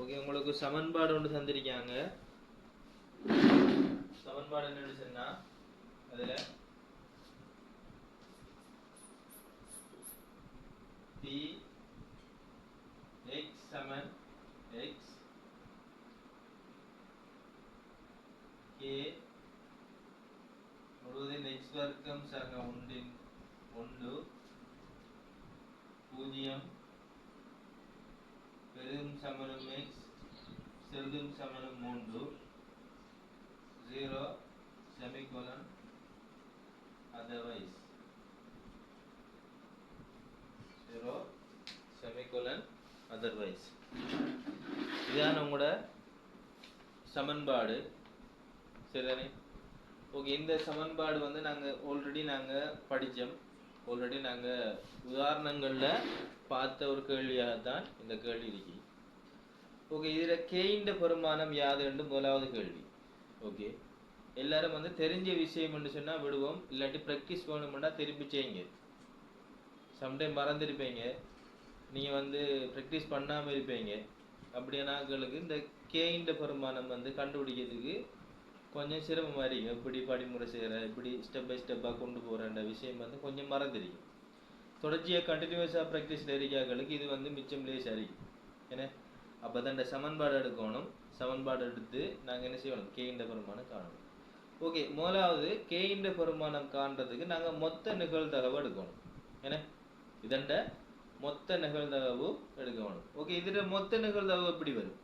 Okay, உங்களுக்கு சமன்பாடு ஒன்று தந்திருக்காங்க. சமன்பாடு என்னன்னு சொன்னா அதுல p x சமன் x k முழுவதின் x வர்க்கம் சக 1 0 பெரும் சமனும் x சிறிதும் சமனும் 3 0 செமிகோலன் otherwise 0 செமிகோலன் otherwise. இதுதான் உங்களோட சமன்பாடு. சரிதானே? ஓகே, இந்த சமன்பாடு வந்து நாங்கள் படித்தோம். ஆல்ரெடி நாங்கள் உதாரணங்களில் பார்த்த ஒரு கேள்வியாக தான் இந்த கேள்வி இருக்கு. ஓகே, இதில் கேயின் பெருமானம் யாது என்று முதலாவது கேள்வி. ஓகே, எல்லாரும் வந்து தெரிஞ்ச விஷயம் என்று சொன்னால் விடுவோம், இல்லாட்டி ப்ராக்டிஸ் வேணுமெண்டா திருப்பி செய்யுங்க. சம்டைம் மறந்துருப்பீங்க, நீங்கள் வந்து ப்ராக்டிஸ் பண்ணாமல் இருப்பீங்க. அப்படியானாக்களுக்கு இந்த கேயின் பெருமானம் வந்து கண்டுபிடிக்கிறதுக்கு கொஞ்சம் சிரமமாக இருக்கும். எப்படி படிமுறை செய்கிற, எப்படி ஸ்டெப் பை ஸ்டெப்பாக கொண்டு போகிறன்ற விஷயம் வந்து கொஞ்சம் மறந்துருக்கும். தொடர்ச்சியாக கண்டினியூஸாக ப்ராக்டிஸில் இருக்காக்களுக்கு இது வந்து மிச்சம் லேசாக இருக்கும். ஏன்னா அப்போ தான் இந்த சமன்பாடு எடுக்கணும். சமன்பாடு எடுத்து நாங்கள் என்ன செய்யணும், கேயின் பெருமானம் காணணும். ஓகே, முதலாவது கேயின் பெருமானம் காண்றதுக்கு நாங்கள் மொத்த நிகழ்தகவு எடுக்கணும். ஏன்னா இதண்ட மொத்த நிகழ்தகவு எடுக்கணும். ஓகே, இதில் மொத்த நிகழ்தகவு எப்படி வரும்?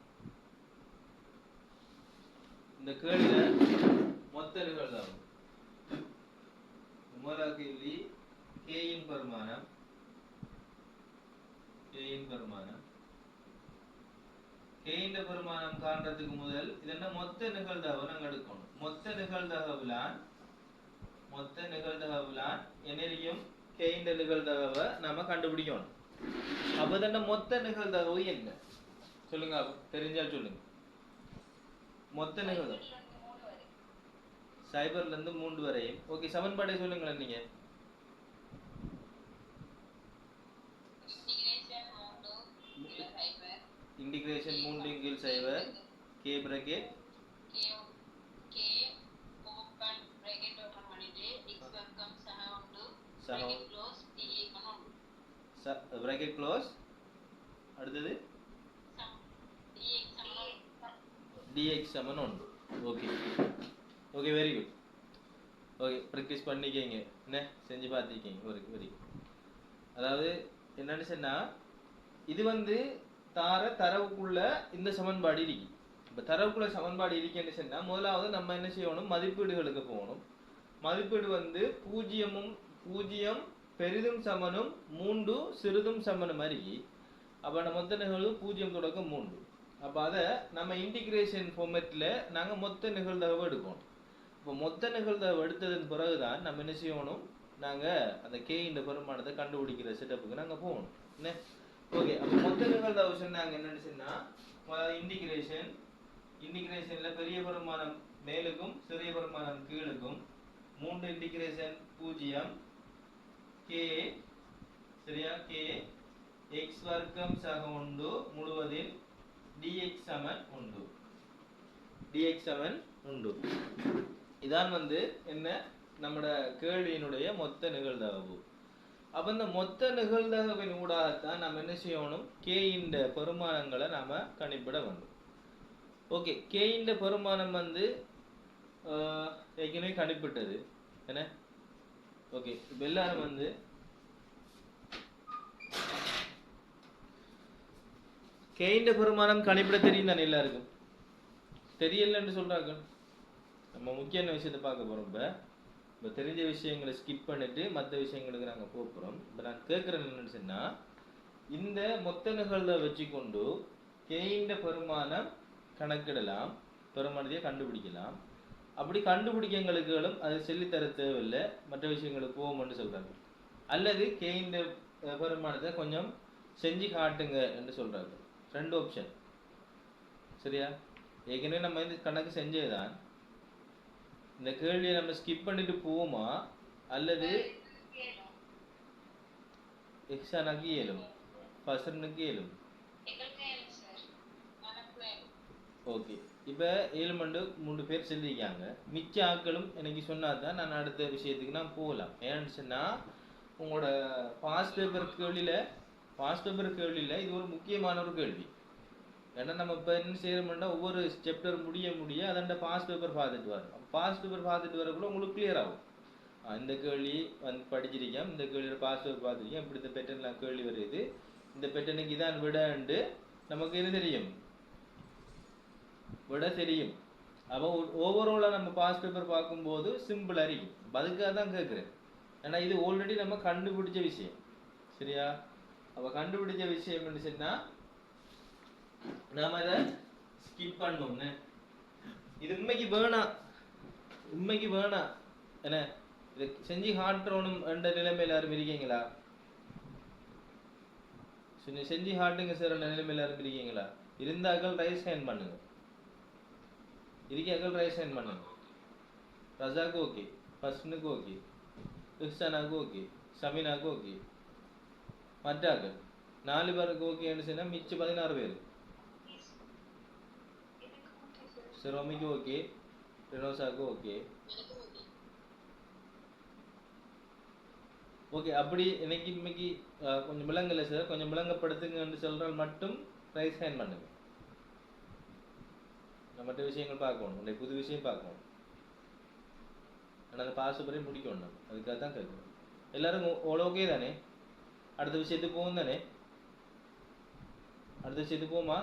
இந்த கேள்வியில மொத்த நிகழ்தகவு முதலாவது கேள்வி கேயின் பெருமானம். கேயின் பெருமானம் காண்றதுக்கு முதல் இதென்ன மொத்த நிகழ்தகவு நாங்கள் எடுக்கணும். மொத்த நிகழ்தகவுலான் என்னையும் கேயின் நிகழ்தகவை நாம கண்டுபிடிக்கணும். அப்ப இதென்ன மொத்த நிகழ்தகவு என்ன சொல்லுங்க, தெரிஞ்சால் சொல்லுங்க. மொத்த நிகழ்தகவு 0 ல இருந்து 3 வரையும். ஓகே, சமன்பாடை சொல்லுங்களேன் நீங்க. இன்டிகிரேஷன் 3 கீழ் 0 k bracket open bracket open பண்ணிட்டு x வர்க்கம் சக 1 bracket close bracket close அடுத்தது dx சமன் 1. Okay okay, very good. Okay, practice பண்ணிக்கங்க, என்ன செஞ்சு பார்த்துக்கீங்க. Very good. அதாவது என்னன்னு சொன்னா இது வந்து தரவுக்குள்ள இந்த சமன்பாடு இருக்கு. இப்போ தரவுக்குள்ள சமன்பாடு இருக்குன்னு சொன்னா முதலாவது நம்ம என்ன செய்யணும், மதிப்பீடுகளுக்கு போகணும். மதிப்பீடு வந்து 0 பெரிதும் சமனும் 3 சிறிதும் சமனும் மாதிரி. அப்போ நம்ம மொத்த நிகழ்வு 0 தொடக்கம் 3. அப்போ அதை நம்ம இன்டிகிரேஷன் ஃபார்மேட்டில் நாங்கள் மொத்த நிகழ்தகவு எடுக்கணும். இப்போ மொத்த நிகழ்தகவு எடுத்ததன் பிறகுதான் நம்ம என்ன செய்யணும், நாங்கள் அந்த கேயின் பெருமானத்தை கண்டுபிடிக்கிற செட்டப்புக்கு நாங்கள் போகணும். என்ன ஓகே, அப்போ மொத்த நிகழ்தகவு சொன்னாங்க என்னன்னு சொன்னால் இன்டிகிரேஷனில் பெரிய பெருமானம் மேலுக்கும் சிறிய பெருமானம் கீழுக்கும் 3 இன்டிகிரேஷன் 0 k சரியா k x வர்க்கம் சக 1 முழுவதில் dx சமன் 1. இதான் வந்து என்ன நம்மட கேள்வியினுடைய மொத்த நிகழ்தகவு. அப்ப இந்த மொத்த நிகழ்தகவின் ஊடாகத்தான் நம்ம என்ன செய்யணும், கேயின் பெருமானங்களை நாம கணிப்பிட வேண்டும். ஓகே, கேயின் பெருமானம் வந்து ஏற்கனவே கணிப்பிட்டது என்ன. ஓகே, இப்போ எல்லாரும் வந்து கேயின் பெருமானம் கணிப்பிட தெரியும் தானே எல்லாருக்கும்? தெரியலன்னு சொல்றாங்க. நம்ம முக்கியமான விஷயத்தை பார்க்க போறோம். இப்போ தெரிஞ்ச விஷயங்களை ஸ்கிப் பண்ணிட்டு மற்ற விஷயங்களுக்கு நாங்கள் போகிறோம். இப்போ நான் கேட்குறேன் என்னன்னு சொன்னா, இந்த மொத்த நிகழ்வை வச்சுக்கொண்டு கேயின் பெருமானம் கணக்கிடலாம், பெருமானத்தையே கண்டுபிடிக்கலாம். அப்படி கண்டுபிடிக்கங்களுக்கும் அது சொல்லித்தர தேவையில்லை, மற்ற விஷயங்களுக்கு போவோம்னு சொல்றாங்க. அல்லது கேயின் பெருமானத்தை கொஞ்சம் செஞ்சு காட்டுங்க என்று சொல்றாங்க. 2 ஆப்ஷன் சரியா. ஏற்கனவே நம்ம இந்த கணக்கு செஞ்சதுதான். இந்த கேள்வியை நம்ம ஸ்கிப் பண்ணிட்டு போவோமா அல்லது எக்ஸானாக்கு இயலும், பசனுக்கு இயலும். ஓகே, இப்போ 7 மண்டு 3 பேர் செல்லிருக்காங்க. மிச்ச ஆட்களும் எனக்கு சொன்னா தான் நான் அடுத்த விஷயத்துக்கு நான் போகலாம். ஏன்னு சொன்னால் உங்களோட பாஸ் பேப்பர் கேள்வியில் இது ஒரு முக்கியமான ஒரு கேள்வி. ஏன்னா நம்ம இப்போ என்ன செய்யறோம்னா ஒவ்வொரு சாப்டர் முடிய அதண்ட பாஸ் பேப்பர் பார்த்துட்டு வரோம். பாஸ் பேப்பர் பார்த்துட்டு வரக்குள்ள உங்களுக்கு கிளியர் ஆகும். இந்த கேள்வி வந்து படிச்சிருக்கேன், இந்த கேள்வியோட பாஸ் பேப்பர் பார்த்துருக்கேன், இப்படி இந்த பேட்டர்ன்லாம் கேள்வி வருது, இந்த பேட்டர்னுக்கு இதான் விடண்டு நமக்கு என்ன தெரியும், விட தெரியும். அப்போ ஓவராலாக நம்ம பாஸ் பேப்பர் பார்க்கும்போது சிம்பிளாக இருக்கும். அதுக்காக தான் கேட்குறேன். ஏன்னா இது ஆல்ரெடி நம்ம கண்டுபிடிச்ச விஷயம். சரியா? அப்போ கண்டுபிடிச்ச விஷயம் என்ன சொன்னால் நாம இதை ஸ்கிப் பண்ணோம்னு. இது உண்மைக்கு வேணாம் என்ன இதை செஞ்சு காட்டுறோம் என்ற நிலைமை எல்லாரும் இருக்கீங்களா? செஞ்சு காட்டுங்க சார் நிலைமை எல்லாரும் இருக்கீங்களா? இருந்தாக்கள் ரைஸ் ஹேண்ட் பண்ணுங்க. இருக்காக்கள் ரைஸ் ஹேண்ட் பண்ணுங்க. ரஜாக்கு ஓகே, ஃபஸ்னுக்கு ஓகே, கிறிஸ்டானாக்கு ஓகே, சமீனாக்கு ஓகே, மற்றாக்கள் 4 பேருக்கு ஓகேன்னு சொன்னா மிச்சம் 16 பேர். சிரோமிக்கு ஓகே, ரெனோசாக்கு ஓகே. ஓகே, அப்படி எனக்கு இன்னைக்கு கொஞ்சம் விளங்கலை சார், கொஞ்சம் விளங்கப்படுத்துங்கன்னு சொல்றால் மட்டும் ரைஸ் ஹேண்ட் பண்ணுங்க. நம்ம மற்ற விஷயங்கள் பார்க்கணும், உடைய புது விஷயம் பார்க்கணும். ஆனால் அந்த பாசுபரை முடிக்கணும், அதுக்காக தான் கேட்கணும். எல்லாரும் ஓகே தானே? அடுத்த விஷயத்துக்கு போகும் தானே? அடுத்த விஷயத்துக்கு போமா?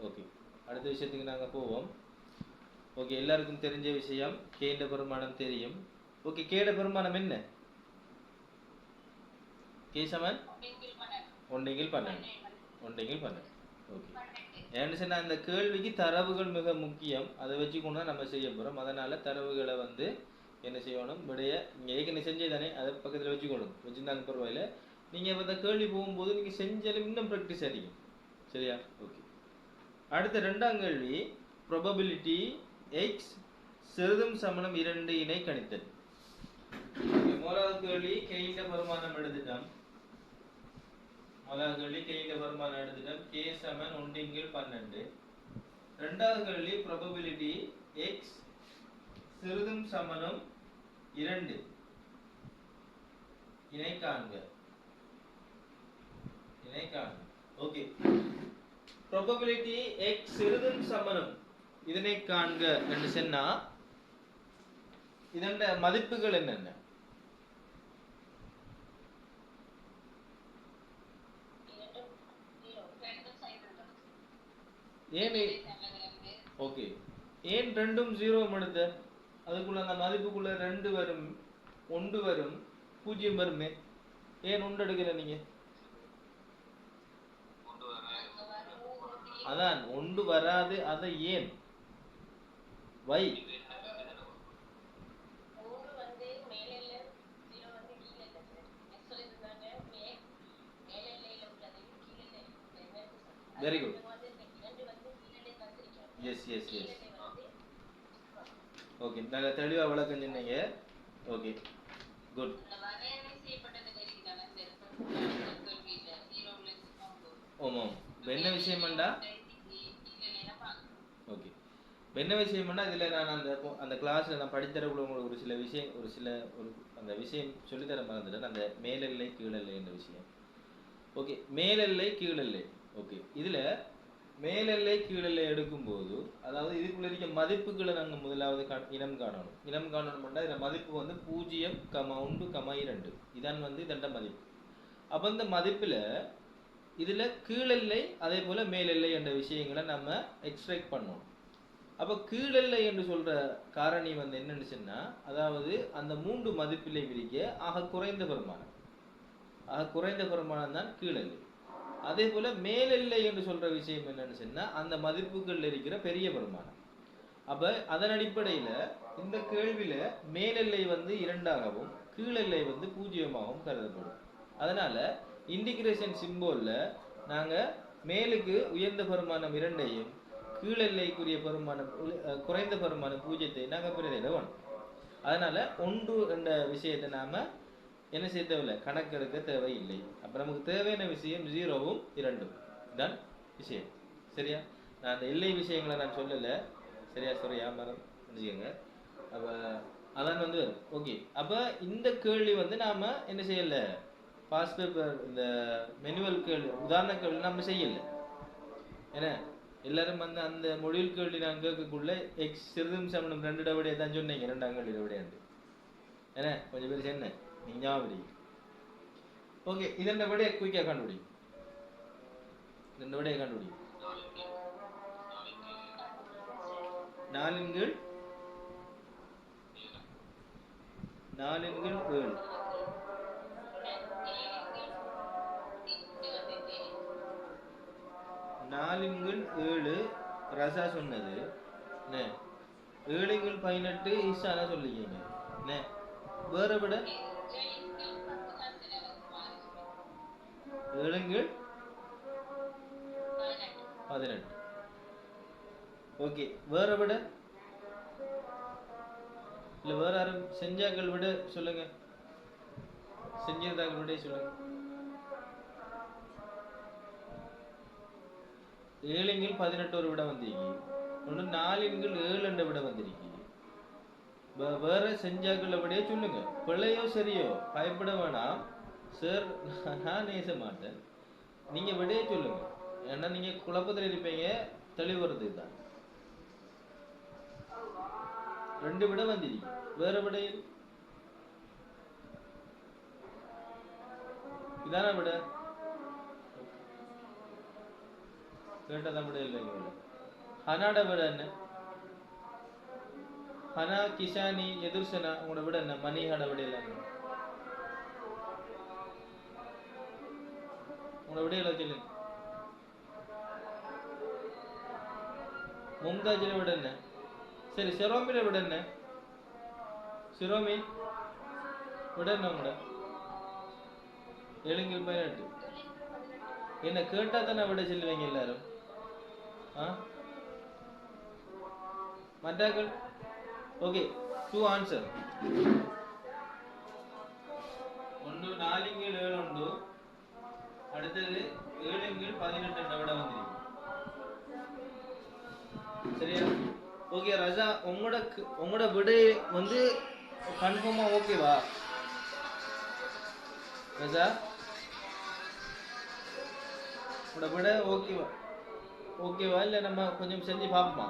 ஓகே, அடுத்த விஷயத்துக்கு நாங்கள் போவோம். ஓகே, எல்லாருக்கும் தெரிஞ்ச விஷயம் கேண்ட பெருமானம் தெரியும். ஓகே, கேட பெருமானம் என்ன? கே சமன் 1/12. ஓகே, ஏன்னு சொன்னால் அந்த கேள்விக்கு தரவுகள் மிக முக்கியம். அதை வச்சுக்கொண்டு தான் நம்ம செய்ய போகிறோம். அதனால் தரவுகளை வந்து என்ன செய்யணும், விடைய நீங்கள் ஏற்கனவே செஞ்சே தானே, அதை பக்கத்தில் வச்சுக்கணும். வச்சுருந்தாங்க பரவாயில்ல. நீங்கள் இந்த கேள்வி போகும்போது நீங்கள் செஞ்சாலும் இன்னும் ப்ராக்டிஸ் ஆகிக்கும். சரியா? ஓகே, அடுத்த 2ஆம் கேள்வி ப்ராபபிலிட்டி எக்ஸ் சிறிதும் சமணம் 2 இணை கணித்தல். முதலாவது கேள்வி கைண்ட வருமானம் எடுத்துட்டோம். கே சமன் 1/12. 2வது கேள்வி ப்ராபபிலிட்டி எக்ஸ் சிறிதும் சமணம் 2 இணை காண்க. ஓகே, ப்ராபபிலிட்டி எக்ஸ் சிறிதும் சமணம் இதனை காண்க என்று சொன்னா இதன் மதிப்புகள் என்னென்ன? ஓகே, ஏன் 2ம் 0 எடுத்த? அதுக்குள்ள அந்த மதிப்புக்குள்ள 2 வரும், 1 வரும், 0 வருமே. ஏன் 1 எடுக்கல நீங்க? அதான் 1 வராது. அதை ஏன்? Why? Very good. Yes. Okay, நல்ல தெளிவாக விளக்கம் சொன்னீங்க. Okay, good. ஆமாம், என்ன விஷயம்டா? ஓகே, என்ன விஷயம்னா இதில் நான் அந்த கிளாஸில் நான் படித்தரக்குள்ள உங்களுக்கு ஒரு சில அந்த விஷயம் சொல்லித்தர மறந்துட்டேன். அந்த மேலெல்லை கீழெல்லை என்ற விஷயம். ஓகே, மேலெல்லை கீழெல்லை. ஓகே, இதில் மேலெல்லை கீழெல்லை எடுக்கும்போது அதாவது இதுக்குள்ள இருக்க மதிப்புகளை நாங்கள் முதலாவது இனம் காணணும்னா இதில் மதிப்பு வந்து 0, 1, 2 இதான் வந்து இதண்ட மதிப்பு. அப்போ இந்த மதிப்பில் இதில் கீழெல்லை அதே போல் மேலெல்லை என்ற விஷயங்களை நம்ம எக்ஸ்ட்ராக்ட் பண்ணணும். அப்போ கீழெல்லை என்று சொல்கிற காரணி வந்து என்னன்னு சொன்னால் அதாவது அந்த 3 மதிப்பிலை விரிக்க ஆக குறைந்த பெருமானம் தான் கீழெல்லை. அதே போல மேலெல்லை என்று சொல்ற விஷயம் என்னன்னு சொன்னா அந்த மதிப்புகள் இருக்கிற பெரிய பெருமானம். அப்ப அதன் அடிப்படையில இந்த கேள்வியில மேலெல்லை வந்து 2ஆகவும் கீழெல்லை வந்து 0ஆகவும் கருதப்படும். அதனால இன்டிகிரேஷன் சிம்போல்ல நாங்க மேலுக்கு உயர்ந்த பெருமானம் 2ஐயும் கீழெல்லைக்குரிய பெருமானம் குறைந்த பெருமானம் 0ஐ நாங்க பிரதியிடணும். அதனால 1 என்ற விஷயத்தை நாம என்ன செய்ய தேவையில்லை, கணக்கெடுக்க தேவையில்லை. அப்ப நமக்கு தேவையான விஷயம் 0வும் 2ம் தான் விஷயம். சரியா? நான் அந்த எல்லை விஷயங்களை நான் சொல்லலை, சரியா? சரியா மரம் புரிஞ்சுக்கங்க. அப்போ அதான் வந்து ஓகே. அப்போ இந்த கேள்வி வந்து நாம் என்ன செய்யலை, பாஸ்ட் பேப்பர் இந்த மெனுவல் கேள்வி உதாரண கேள்வி நம்ம செய்யலை. ஏன்னா எல்லாரும் வந்து அந்த மொழியில் கேள்வி நான் கேட்கக்குள்ள எக்ஸ் சிறிதும் சமணம் 2 விடையை தான் சொன்னீங்க, 2ஆம் கேள்வியோட விடையாண்டு. ஏன்னா கொஞ்சம் பேர் சொன்ன நீங்க ஞாபகம். ஓகே, இதென்ன விடையை குயிக்காக கண்டுபிடி, 2 விடையை கண்டுபிடி. 4 × 7 4 × 7 ரசா சொன்னது. 7 × 18 ஈசானா சொல்லிக்கீங்க. வேற விட 7 × 18. ஓகே, வேற விட இல்ல வேற யாரும் செஞ்சாக்கள் விட சொல்லுங்க, செஞ்சிருந்தாக்கள் விட சொல்லுங்க. 7 × 18 ஒரு விட வந்திருக்கு, ஒன்று 4 × 7 விட வந்திருக்கு. வேற செஞ்சாக்களை விட சொல்லுங்க, பிள்ளையோ சரியோ பயப்பட வேணாம் சார், நான் நேச மாட்டேன், நீங்க விடையே சொல்லுங்க. ஏன்னா நீங்க குழப்பத்தில் இருப்பீங்க, தெளிவுறது தான். 2 விட வந்திருக்கு, வேற விடையில் இதான விட கேட்டதான் விட இல்லைங்க. ஹனாட விட என்ன? ஹனா கிஷானி எதிர்சனா உங்களோட விட என்ன? மணிஹாட விட இல்லைங்க, உங்களோட விடையில சொல்லுங்க. மும்தாஜில விட என்ன? சரி, சிரோமில விட என்ன? சிரோமி விட என்ன உங்களோட? 7 × 18. என்ன கேட்டா தானே விட சொல்லுவீங்க எல்லாரும். மற்றாக்கள் ஓகே, 2 ஆன்சர். ஒன்று 4 × 7 உண்டு, அடுத்தது 7 × 18 விட வந்திருக்கு. சரியா? ஓகே ரஜா, உங்களோட விடை வந்து கன்ஃபார்மா ஓகேவா ரஜா? உங்களோட விட ஓகேவா இல்லை நம்ம கொஞ்சம் செஞ்சு பார்ப்போமா?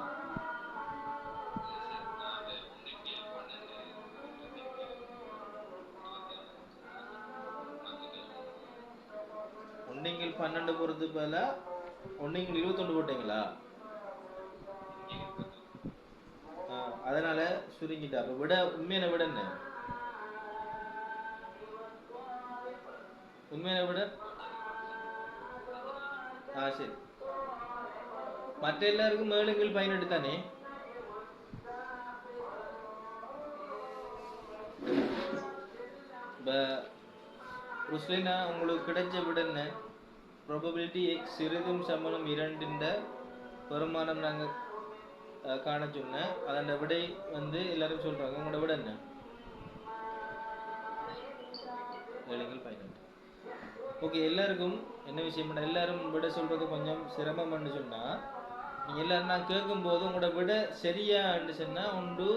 ஒன்றிங்கில் 12 பொறுத்து போல 1 × 21 போட்டீங்களா? அதனால சுருங்கிட்டா. அப்ப விட உண்மையான விட என்ன? உண்மையான விட சரி, மற்ற எல்லாருக்கும் 7 × 18 தானே. ருஸ்லினா, உங்களுக்கு கிடைச்ச விட என்ன? ப்ராபபிலிட்டி எக்ஸ் சிறிதும் சமணம் 2 பெருமானம் நாங்கள் காண சொன்னேன். அதோட விடை வந்து எல்லாரும் சொல்றாங்க. உங்களோட விட என்ன? 7 × 18. ஓகே, எல்லாருக்கும் என்ன விஷயம், எல்லாரும் விட சொல்றது கொஞ்சம் சிரமம்னு சொன்னா, நீங்க எல்லாரும் நான் கேட்கும்போது உங்களோட விட சரியான்னு சொன்னா உண்டு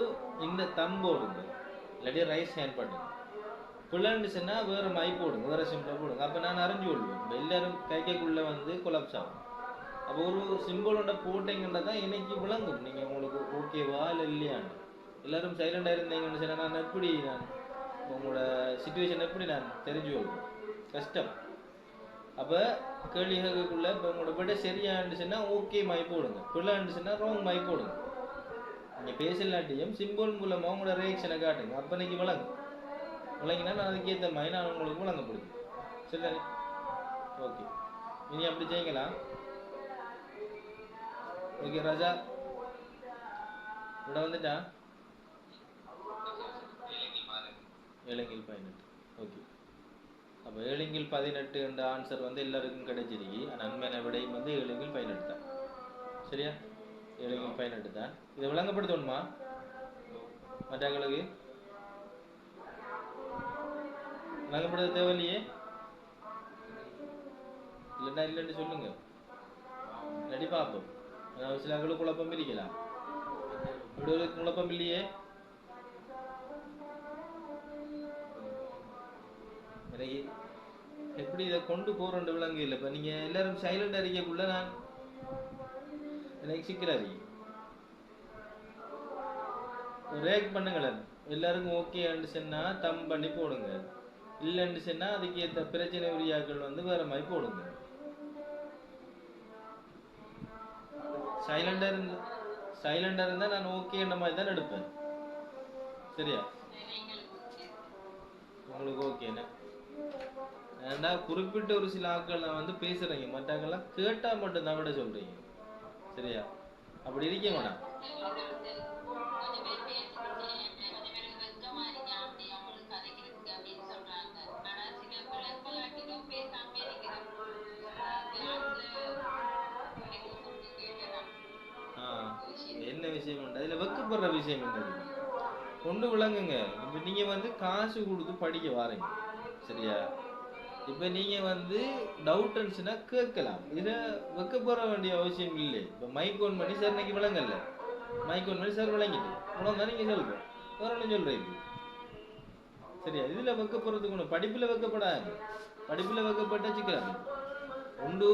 இந்த தம் போடுங்க, இல்லாட்டி ரைஸ் ஹேண்ட் பண்ணுங்க. பிள்ளைன்னு சொன்னா வேற மை போடுங்க, வேற சிம்பிளா போடுங்க. அப்ப நான் அறிஞ்சு கொள்வேன். எல்லாரும் கைக்குள்ள வந்து கொலாப்ஸ் ஆகும். அப்போ ஒரு சிம்பிளோட போட்டீங்கன்னா தான் எனக்கு விளங்கும் நீங்க உங்களுக்கு ஓகேவா இல்லை இல்லையான்னு. எல்லாரும் சைலண்டா இருந்தீங்கன்னு சொன்னா நான் உங்களோட சிச்சுவேஷன் எப்படி நான் தெரிஞ்சு கொள்வேன்? கஷ்டம். அப்போ கேள்வி கேட்கக்குள்ள இப்போ உங்களோட விட சரியா இருந்துச்சுன்னா ஓகே மை போடுங்க, பிள்ளை இருந்துச்சுன்னா ராங் மை போடுங்க. நீங்கள் பேசலாட்டியும் சிம்பிள் மூலமாக உங்களோட ரியாக்ஷனை காட்டுங்க. அப்போ நீங்கள் விளங்கினா நான் அதுக்கேற்ற மாதிரி நான் உங்களுக்கு விளங்கப்படுது. சரிதானே? ஓகே, இனி அப்படி செய்யலாம். ஓகே ராஜா, விட வந்துட்டா 7 × 18. ஓகே, அப்போ 7 × 18 என்ற ஆன்சர் வந்து எல்லாருக்கும் கிடைச்சிருக்கு. நன்மையான விடையும் வந்து 7 × 18 தான். சரியா? 7 × 18 தான். இதை விளங்கப்படுத்தணுமா மற்றவங்களுக்கு? விளங்கப்படுத்த தேவையில்லையே, இல்லைன்னா இல்லைன்னு சொல்லுங்க. இல்லாட்டி பார்ப்போம். சில ஆட்களுக்கு குழப்பம் இருக்கலாம். இப்படி ஒரு குழப்பம் இல்லையே. எனக்கு எப்படி இதை கொண்டு போறேன் விளங்கு இல்லை. இப்போ நீங்கள் எல்லாரும் சைலண்ட் அறிக்கைக்குள்ள நான் எனக்கு சிக்கலாரி ரியாக்ட் பண்ணுங்களேன். எல்லாருக்கும் ஓகேன்னு சொன்னா தம் பண்ணி போடுங்க. இல்லைன்னு சொன்னா அதுக்கு ஏற்ற பிரச்சனை உரியாக்கள் வந்து வேற மாதிரி போடுங்க. சைலண்டா இருந்தா நான் ஓகேன்ற மாதிரி தான் எடுப்பேன். சரியா? உங்களுக்கு ஓகேன்னு ஏன்னா குறிப்பிட்ட ஒரு சில ஆட்கள் நான் வந்து பேசுறீங்க, மற்றவங்கெல்லாம் கேட்டா மட்டும் தான் விட சொல்றீங்க. சரியா? அப்படி இருக்க வேணாம். என்ன விஷயம் உண்டு அதுல வெக்கப்படுற விஷயம் என்னது கொண்டு விளங்குங்க. இப்ப நீங்க வந்து காசு கொடுத்து படிக்க வாரீங்க. சரியா? இப்ப நீங்க வந்து டவுட் இருந்துச்சுன்னா கேட்கலாம். இதை வெக்கப்படுற வேண்டிய அவசியம் இல்லை. இப்ப மைக் ஓன் பண்ணி சார் இன்னைக்கு விளங்கல, மைக் ஓன் பண்ணி சார் விளங்கிட்டு உணவுதான் நீங்க சொல்ற வேற ஒன்றும் சொல்றீங்க. சரியா? இதுல வெக்கப்படுறதுக்கு ஒண்ணு படிப்புல வெக்கப்படாது. படிப்புல வெக்கப்பட்ட சிக்கலாது ஒன்று.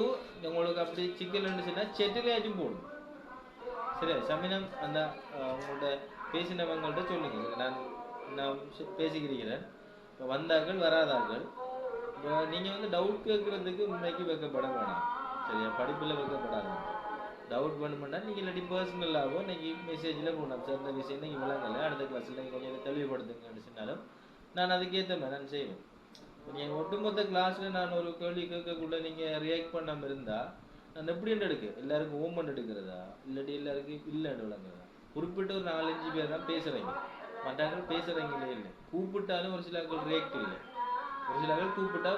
உங்களுக்கு அப்படி சிக்கல் இருந்துச்சுன்னா செட்டிலேயாச்சும் போடும். சரியா? சமீனம் அந்த உங்கள்கிட்ட பேசினவங்கள்ட்ட சொல்லுங்க. நான் பேசிக்கிறீங்களேன். இப்போ வந்தார்கள் வராதார்கள். இப்போ நீங்கள் வந்து டவுட் கேட்குறதுக்கு உண்மைக்கு வைக்கப்பட வேணாம். சரியா? படிப்பில் வைக்கப்படாது. டவுட் பண்ணுமெண்டா நீங்கள் இல்லாட்டி பர்சனலாகவோ இன்னைக்கு மெசேஜில் போடணும். சார் இந்த விஷயம் நீங்கள் விளங்கலை, அடுத்த கிளாஸில் நீங்கள் கொஞ்சம் தெளிவுபடுத்துங்கன்னு சொன்னாலும் நான் அதுக்கேற்ற மாதிரி நான் செய்வேன். நீங்கள் ஒட்டுமொத்த கிளாஸில் நான் ஒரு கேள்வி கேட்கக்குள்ள நீங்கள் ரியாக்ட் பண்ணாமல் இருந்தால் நான் எப்படி எடுக்கு எல்லாருக்கும் ஓமன் எடுக்கிறதா இல்லாட்டி எல்லாருக்கும் இல்லைன்னு விளங்குறதா? குறிப்பிட்ட ஒரு 4-5 பேர் தான் பேசுறீங்க, மற்றவங்க பேசுறீங்களே இல்லை. கூப்பிட்டாலும் ஒரு சில ஆட்கள் ரியாக்ட் இல்லை, ஒரு சில ஆட்கள் கூப்பிட்டா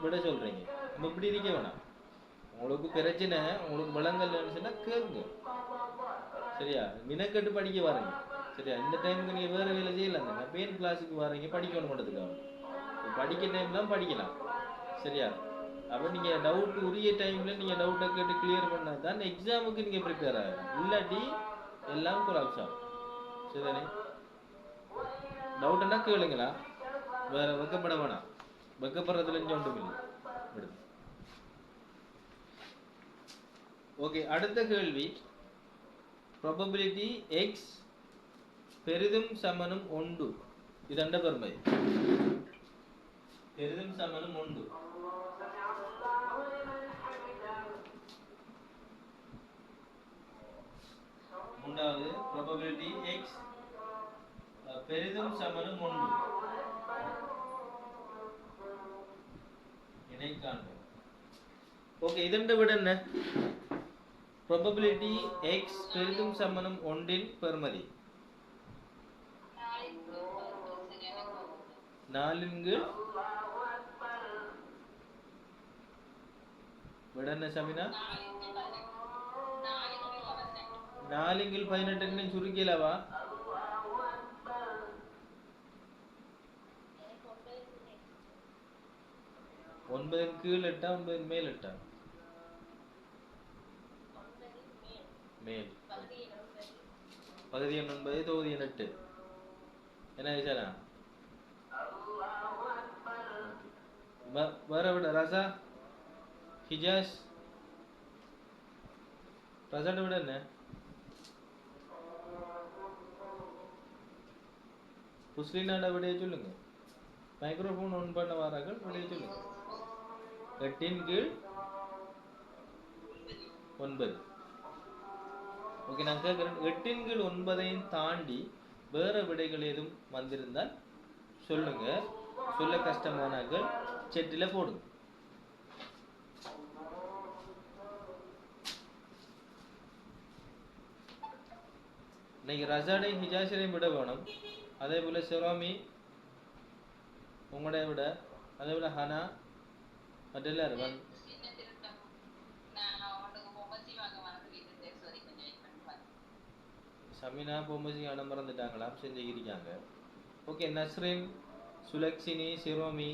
விட சொல்றீங்க. நம்ம இப்படி இருக்க வேணாம். உங்களுக்கு பிரச்சனை உங்களுக்கு விளங்கலன்னு சொன்னா கேளுங்க. சரியா? மினக்கட்டு படிக்க வரீங்க. சரியா? இந்த டைமுக்கு நீங்க வேற வேலை செய்யலாங்க. நான் பெயின் கிளாஸுக்கு வரீங்க, படிக்கணும் பண்ணுறதுக்காக. படிக்க டைம்லாம் படிக்கலாம். சரியா? அப்போ நீங்கள் டவுட் உரிய டைமில் நீங்கள் டவுட்டை கேட்டு கிளியர் பண்ணால் தான் எக்ஸாமுக்கு நீங்கள் ப்ரிப்பேர் ஆகலாம். இல்லாட்டி எல்லாம் கொலாப்ஸ் ஆகும். சரிதானே? டவுட்னா கேளுங்களா, வேற வெக்கப்பட வேணாம். வெக்கப்படுறதுல ஒன்றும் இல்லை. ஓகே, அடுத்த கேள்வி. ப்ராபபிலிட்டி எக்ஸ் பெரிதும் சமனும் ஒன்று இதண்ட பெருமை. பெரிதும் சமனும் ஒன்று. மூன்றாவது ப்ராபபிலிட்டி எக்ஸ் பெரிதும் சமனும் ஒன்று இதை காண்போம். ஓகே, இதண்ட விட என்ன? ப்ராபபிலிட்டி எக்ஸ் பெரிதும் சமனும் ஒன்றின் பெறுமதி 4 விட என்ன சமினா? 4/18 சுருக்கிலவா? 9 கீழ் 8 9 மேல் 8 மேல் பகுதி எண் 9 தொகுதி எண் 8 என்ன விஷயம்? வேற விட ரசா ஹிஜாஸ் ரசாட்ட விட என்ன? புஸ்லினாட விடைய சொல்லுங்க. மைக்ரோஃபோன் ஆன் பண்ண வாரார்கள், விடைய சொல்லுங்க. 8 கீழ் 9. ஓகே, நான் கேட்குறேன் 8 கீழ் 9 தாண்டி வேற விடைகள் எதுவும் வந்திருந்தால் சொல்லுங்க. சொல்ல கஷ்டமானார்கள் செட்டில போடுங்க. இன்னைக்கு ரசாடை ஹிஜாசரையும் விட வேணும். அதே போல சிரோமி உங்களோட விட, அதே போல ஹனா மற்ற எல்லாரும் சமினா பொம்மசி அடம் மறந்துட்டாங்களாம், செஞ்சுக்கிறிக்காங்க. ஓகே, நஸ்ரின் சுலக்ஷினி சிரோமி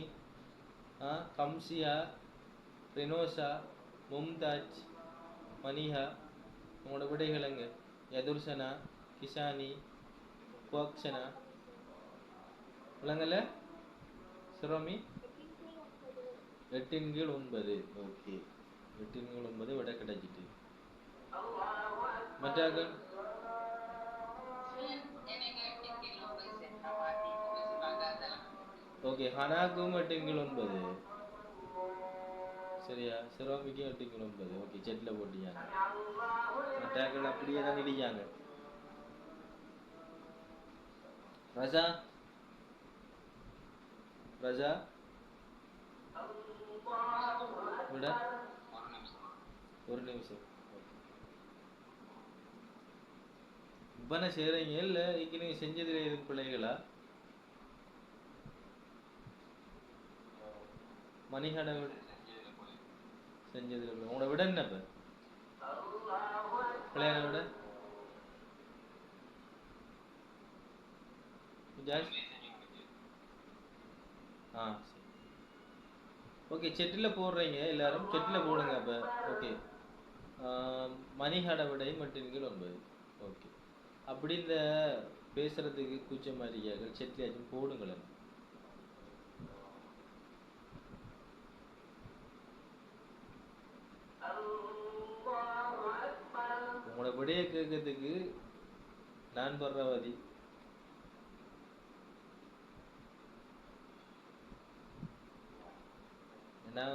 கம்சியா ரெனோசா மும்தாஜ் மனிஹா உங்களோட விடைகள் எங்க? யதுர்சனா, கிஷானி, குவாக்ஷனா, விளங்கல? சிரோமி 8/9. ஓகே, 8/9 விட கிடைச்சிட்டு. மற்றாக்கள் ஓகே, ஹனாக்கும் 8/9. சரியா? சிரோமிக்கும் 8/9. ஓகே, செட்ல போட்டியாங்க. மற்றாக்கள் அப்படியே தான் இடிக்காங்க. ரஜா ரஜா விட ஒரு நிமிஷம். இப்ப செய்றீங்க இல்ல நீங்க செஞ்சதுல எதுவும் பிள்ளைகளா? மணிகடை செஞ்சதுல உங்களோட விட என்ன இப்ப பிள்ளையான விட? ஆ சரி. ஓகே, செட்டில் போடுறீங்க எல்லாரும், செட்டில் போடுங்க அப்போ. ஓகே, மணிகடை விடை 8/9. ஓகே, அப்படி இந்த பேசுறதுக்கு கூச்ச மாதிரியாக செட்லியாச்சும் போடுங்களேன். உங்களோட விடையை கேட்கறதுக்கு நான் பர்றவாதி. ஏன்னா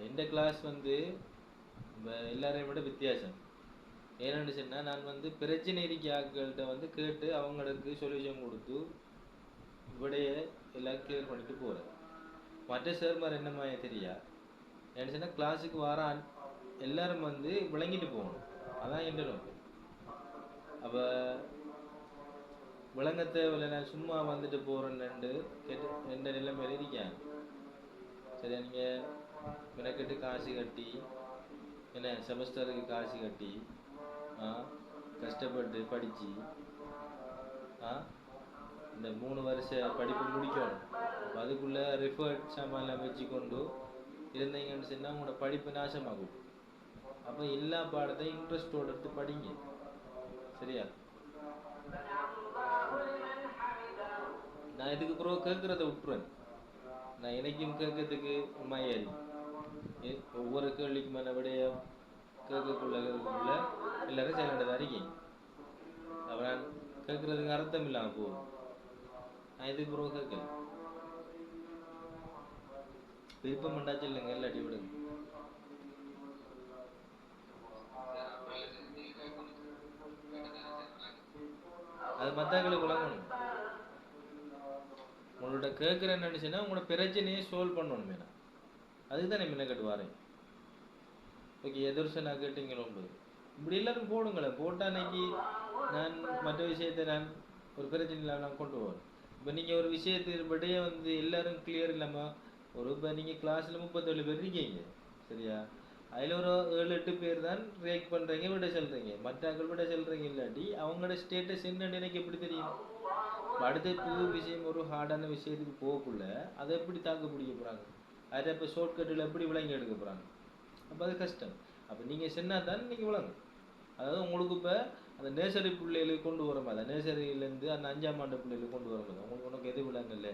இந்த கிளாஸ் வந்து எல்லாரையும் விட வித்தியாசம். ஏன்னு சொன்னா நான் பிரச்சனை இருக்க ஆட்கள்கிட்ட கேட்டு அவங்களுக்கு சொல்யூஷன் கொடுத்து விடைய எல்லாம் கிளியர் பண்ணிட்டு போறேன். மற்ற சேர்மார் என்னமா தெரியா ஏன்னு சொன்னா கிளாஸுக்கு வர எல்லாரும் விளங்கிட்டு போகணும். அதான் எந்த நோக்கம். அப்ப விளங்க தேவையில்லை, நான் சும்மா வந்துட்டு போறேன்னு கேட்டு எந்த நிலைமையில இருக்காங்க. சரியா? நீங்க மெனக்கெட்டு காசு கட்டி என்ன செமஸ்டருக்கு காசு கட்டி கஷ்டப்பட்டு படிச்சு இந்த 3 வருஷ படிப்பு முடிக்கணும். அதுக்குள்ள ரிஃபர்ட் சாமான்லாம் வச்சு கொண்டு இருந்தீங்கன்னு சொன்னா உங்களோட படிப்பு நாசமாகும். அப்ப எல்லா பாடத்தையும் இன்ட்ரெஸ்டோட எடுத்து படிங்க. சரியா? நான் இதுக்கு பிறகு கேட்கறத விட்டுருவேன். நான் எனக்கும் கேட்கறதுக்கு உண்மையாரி ஒவ்வொரு கேள்விக்கு மேல விடைய கேட்கக்குள்ள எல்லாரும் செயல்பட இருக்கீங்க. அப்ப நான் கேட்கறதுக்கு அர்த்தம் இல்லாம போகும். நான் இதுக்கு பிறகு கேட்கல. விருப்பம் பண்ணாச்சு இல்லைங்க, இல்லாட்டி விடுங்க. அது மற்றவங்களுக்கு விளங்கணும். உங்களோட கேட்குறேன்னு நினைச்சுன்னா உங்களோட பிரச்சனையை சால்வ் பண்ணணும். வேணாம், அதுதான் நான் முன்ன வாரேன். ஓகே, எதிர்சனா கேட்டீங்களோ இப்படி எல்லாரும் போடுங்களேன். போட்டா அன்னைக்கு நான் மற்ற விஷயத்தை நான் ஒரு பிரச்சனை இல்லாம நான் கொண்டு போவேன். இப்போ நீங்க ஒரு விஷயத்துக்கு விடைய எல்லாரும் கிளியர் இல்லாம இப்போ நீங்க கிளாஸ்ல 37 பேர் இருக்கீங்க. சரியா? அதுல ஒரு 7-8 பேர் தான் ரியாக்ட் பண்றீங்க, விட சொல்றீங்க. மற்றாக்கள் விட சொல்றீங்க. இல்லாட்டி அவங்களோட ஸ்டேட்டஸ் என்னன்னு எனக்கு எப்படி தெரியும்? அடுத்த புது விஷயம் ஒரு ஹார்டான விஷயத்துக்கு போகக்குள்ள அதை எப்படி தாக்கு பிடிக்க போறாங்க? அதை இப்போ ஷார்ட்கட்டில் எப்படி விளங்கி எடுக்க போறாங்க? அப்போ அது கஷ்டம். அப்போ நீங்க சொன்னா தான் நீங்க விளங்கும். அதாவது உங்களுக்கு இப்போ அந்த நேசரி பிள்ளைகளுக்கு கொண்டு வர மாதிரி, நேசரியிலேருந்து அந்த 5ஆம் ஆண்டு பிள்ளைகளுக்கு கொண்டு வர மாதிரி உனக்கு எது விளங்கல,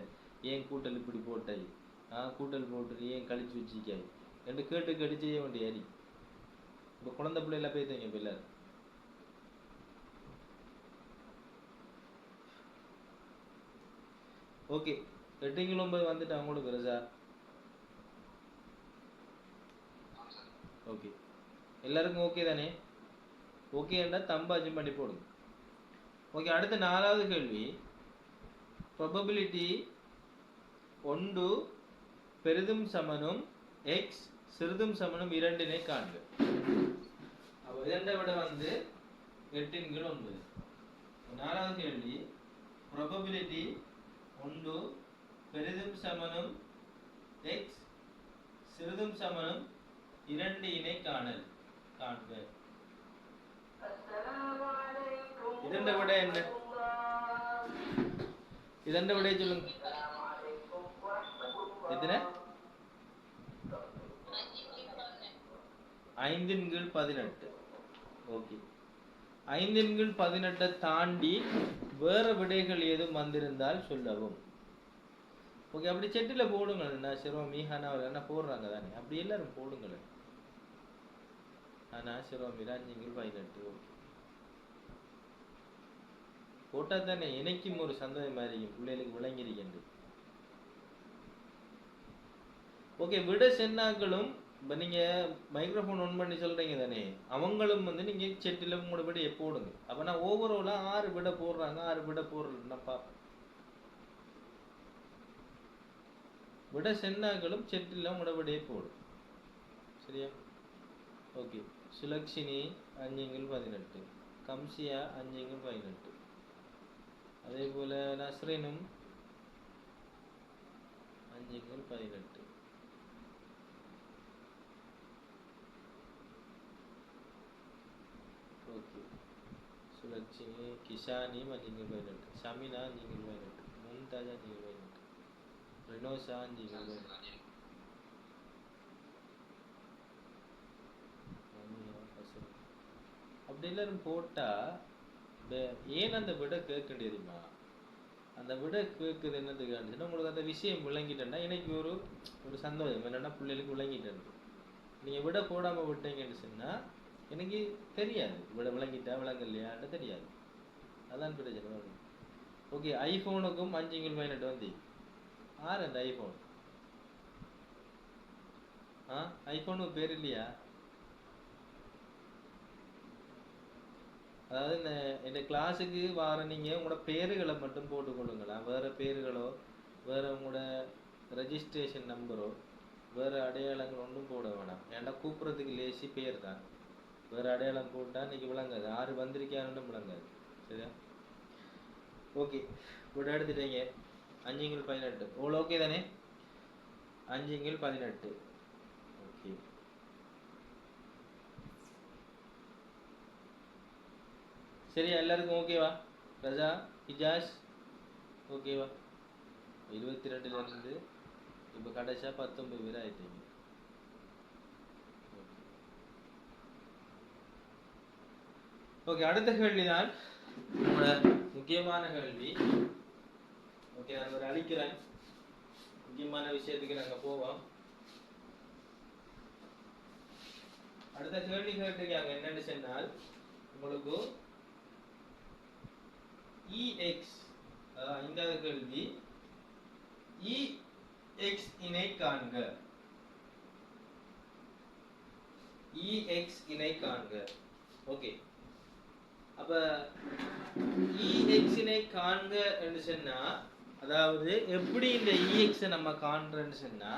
ஏன் கூட்டல் இப்படி போட்டாய், கூட்டல் போட்டு ஏன் கழிச்சு வச்சிக்காய் என்று கேட்டு கேட்டு செய்ய வேண்டிய அடி. இப்போ குழந்தை பிள்ளைலாம் பேசுங்க. இப்போ எல்லாரும் ஓகே, 8/9 வந்துட்டு அவங்களுக்கு ரஜா. ஓகே, எல்லாருக்கும் ஓகே தானே? ஓகே என்றால் தம்பாச்சும் பண்ணி போடுங்க. ஓகே, அடுத்த 4வது கேள்வி. ப்ராபபிலிட்டி 1 பெரிதும் சமனும் x சிறிதும் சமனும் 2 காண்க. அப்போ இதனை விட 8/9. 4வது கேள்வி. ப்ராபபிலிட்டி 1 பெரிதும் சமனும் x சிறிதும் சமனும் 2 காண்க. இதனை விட என்ன? இதனை விட சொல்லுங்க. எத்தனை? 5/18. ஓகே, 5/18 தாண்டி வேற விடைகள் ஏதும் வந்திருந்தால் சொல்லவும். ஓகே, அப்படி செட்டில் போடுங்களேன். சிறுவம் மீஹானா என்ன போடுறாங்க தானே, அப்படி எல்லாரும் போடுங்களேன். ஆனா சிறுவம் 5/18. ஓகே, போட்டா தானே எனக்கும் ஒரு சந்தோஷம் மாதிரி பிள்ளைகளுக்கு விளங்கிருக்கின்றது. ஓகே, விட சென்னாக்களும் இப்போ நீங்கள் மைக்ரோஃபோன் ஆன் பண்ணி சொல்கிறீங்க தானே, அவங்களும் வந்து நீங்கள் செட்டில் உங்களோட விடையை போடுங்க. அப்போ நான் ஓவராலாக 6 விட போடுறாங்க, 6 விட போடுறேன் நான் பார்ப்பேன். விட சென்னாக்களும் செட்டில் உங்களோட விடையை போடும். சரியா? ஓகே, சுலக்ஷினி 5/18, கம்சியா 5/18, அதே போல் நஸ்ரினும் 5/18. ஓகே, சுலக்ஷினி கிஷானி 5/18, ஷமினா 5/18, மும்தாஜ் 5/18, ரெனோசா 5/18. அப்படி எல்லாரும் போட்டா ஏன் அந்த விட கேட்க தெரியுமா? அந்த விட கேட்குது என்னதுக்கு இருந்துச்சுன்னா, உங்களுக்கு அந்த விஷயம் விளங்கிட்டேன்னா எனக்கு ஒரு சந்தோஷம் என்னன்னா பிள்ளைகளுக்கு விளங்கிட்டேன். நீங்கள் விட போடாமல் விட்டீங்கன்னு சொன்னால் எனக்கு தெரியாது விட விளங்கிட்டா விளங்கலையான்னு தெரியாது. அதான் பிரச்சனை. ஓகே, ஐஃபோனுக்கும் 5/18 வந்து ஆறு அந்த ஐஃபோன். ஐஃபோனுக்கு பேர் இல்லையா? அதாவது இந்த கிளாஸுக்கு வர நீங்கள் உங்களோட பேருகளை மட்டும் போட்டுக்கொள்ளுங்களா. வேறு பேருகளோ வேறு உங்களோட ரெஜிஸ்ட்ரேஷன் நம்பரோ வேறு அடையாளங்கள் ஒன்றும் போட வேணாம். ஏன்டா கூப்பிட்றதுக்கு லேசி பேர் தான். வேறு அடையாளம் போட்டால் இன்றைக்கி விளங்காது, 6 வந்திருக்காருன்னு விளங்காது. சரியா? ஓகே, விட எடுத்துட்டீங்க. 5/18 அவ்வளோ ஓகே தானே? 5/18. ஓகே, சரியா? எல்லாருக்கும் ஓகேவா? ரஜா, ஹிஜாஸ் ஓகேவா? 22லேருந்து இப்போ கடைசியா 19 பேர் ஆயிட்டீங்க. ஓகே, அடுத்த கேள்வி தான் உங்களோட முக்கியமான கேள்வி. ஓகே, நான் ஒரு அழிக்கிறேன். முக்கியமான விஷயத்துக்கு நாங்கள் போவோம். அடுத்த கேள்வி கேட்டிருக்காங்க. என்னன்னு சொன்னால் உங்களுக்கு EX, ஐந்தாவது கேள்வி, EX இணை காண்க. EX இணை காண்க. ஓகே, அப்ப EX இணை காண்க என்று சொன்னா, அதாவது எப்படி இந்த EX நம்ம காண்றோன்னு சொன்னா,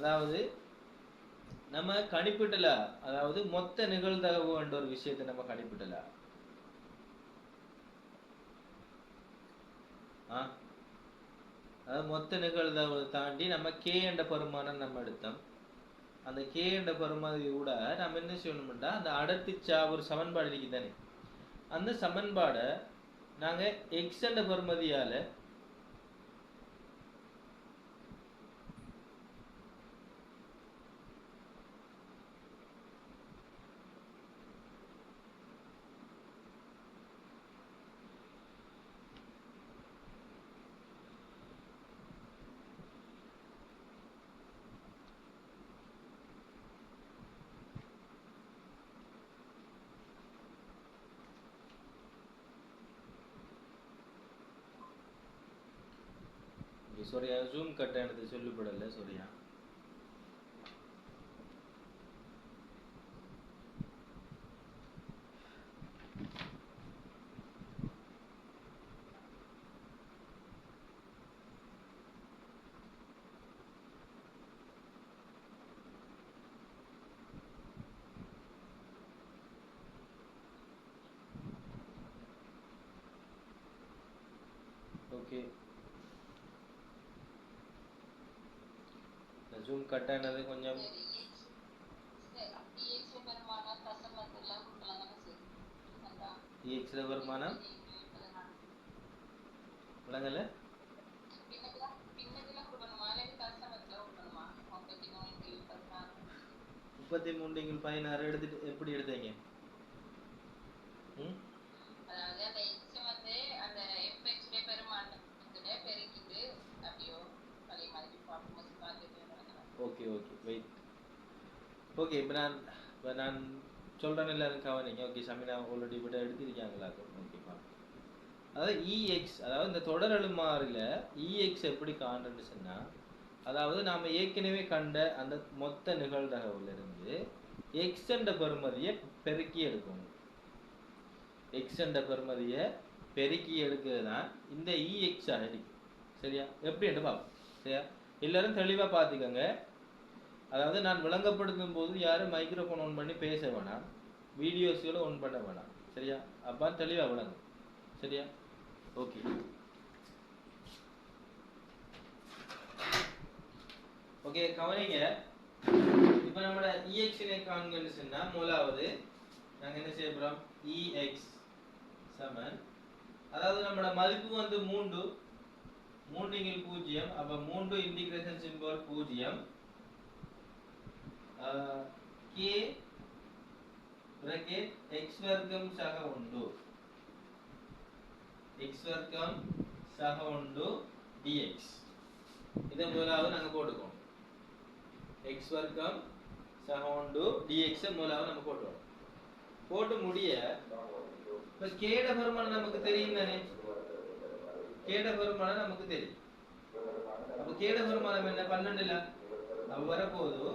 அதாவது நம்ம கணிப்பிட்டல, அதாவது மொத்த நிகழ்தகவு என்ற ஒரு விஷயத்தை நம்ம கணிப்பிட்டல. அதாவது மொத்த நிகழ்தகவு தாண்டி நம்ம K என்ற பெருமானம் நம்ம எடுத்தோம். அந்த K என்ற பெருமானத்தை கூட நம்ம என்ன செய்யணும்னா, அந்த அடர்த்திச்சா ஒரு சமன்பாடு இருக்கு தானே, அந்த சமன்பாடை நாங்கள் X என்ற பெருமதியால் sorry, Zoom cut ஆனது சொல்லப்படல. சரியா? ஓகே, Zoom cut ஆனது கொஞ்சம் EX வருமானம் விளங்கல. 33 எடுத்துட்டு எப்படி எடுத்தீங்க? அதாவது அந்த x வந்து அந்த fx உடைய பெருமானத்துல பெருக்கிட்டு அப்படியோ அதே மாதிரி பார்த்துட்டு ஓகே வெயிட். ஓகே இப்போ நான் சொல்றேன் எல்லாரும் கவனிங்க. ஓகே சமினா ஆல்ரெடி விட எடுத்திருக்காங்களா? ஓகேப்பா. அதாவது EX அதாவது இந்த தொடர் எழுமாறில EX எப்படி காண்றதுன்னு சொன்னா, அதாவது நாம ஏற்கனவே கண்ட அந்த மொத்த நிகழ்தகவுல இருந்து x என்ற பெறுமதியை பெருக்கி எடுக்கணும். x என்ற பெறுமதியை பெருக்கி எடுக்கிறது தான் இந்த EX ஆக. சரியா? எப்படி என்று பார்ப்போம். சரியா? எல்லாரும் தெளிவா பார்த்துக்கோங்க. அதாவது நான் விளங்கப்படுத்தும் போது யாரும் மைக்ரோஃபோன் ஆன் பண்ணி பேச வேணாம், வீடியோஸ்களை ஆன் பண்ண வேணாம். சரியா? அப்பா தெளிவா விளங்கும். சரியா? ஓகே. ஓகே கவனிங்க. இப்போ நம்மளோட EX னை காண்கன்னு சொன்னா முதலாவது நாங்க என்ன செய்ய போறோம்? EX சமன் அதாவது நம்மளோட மதிப்பு வந்து 3 0. அப்ப 3 integration symbol 0 k bracket x வர்க்கம் சக 1 x வர்க்கம் சக 1 dx. இத முதலாவது நாங்க போட்டுக்கோம். x வர்க்கம் சக 1 dx முதலாவது நம்ம போட்டுறோம். போட்டு முடிய இப்ப k ட பெருமானம் நமக்கு தெரியும் தானே? k ட பெருமானம் நமக்கு தெரியும். அப்ப k ட பெருமானம் என்ன? 12 இல்ல. அப்ப வரப்போகுது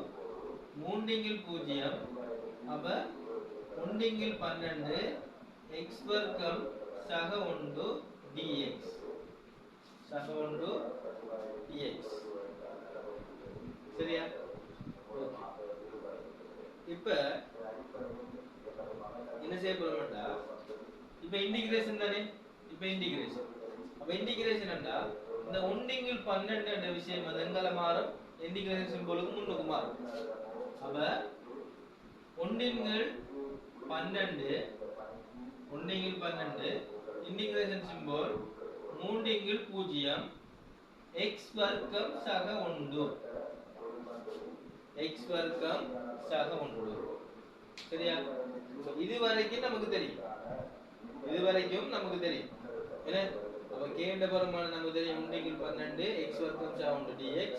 3 0 அப்ப 1 12 x வர்க்கம் சக 1 dx சக 1 dx. சரியா? இப்ப என்ன செய்ய போறோம்டா? இப்ப இன்டிகிரேஷன் தானே? இப்ப இன்டிகிரேஷன். அப்ப இன்டிகிரேஷன் என்றா இந்த 1 12 என்ற விஷயம் அது எங்கல மாறும்? இன்டிகிரேஷன் சிம்பலுக்கு முன்னுக்கு மாறும். அப்ப 1 12 இன்டிகிரேஷன் சிம்பல் 3 0 x வர்க்கம் சக 1 x வர்க்கம் சக 1. சரியா? இது வரைக்கும் நமக்கு தெரியும். என்ன? அப்ப k என்ற பெருமானம் நமக்கு தெரியும் 1 12 x வர்க்கம் சக 1 dx.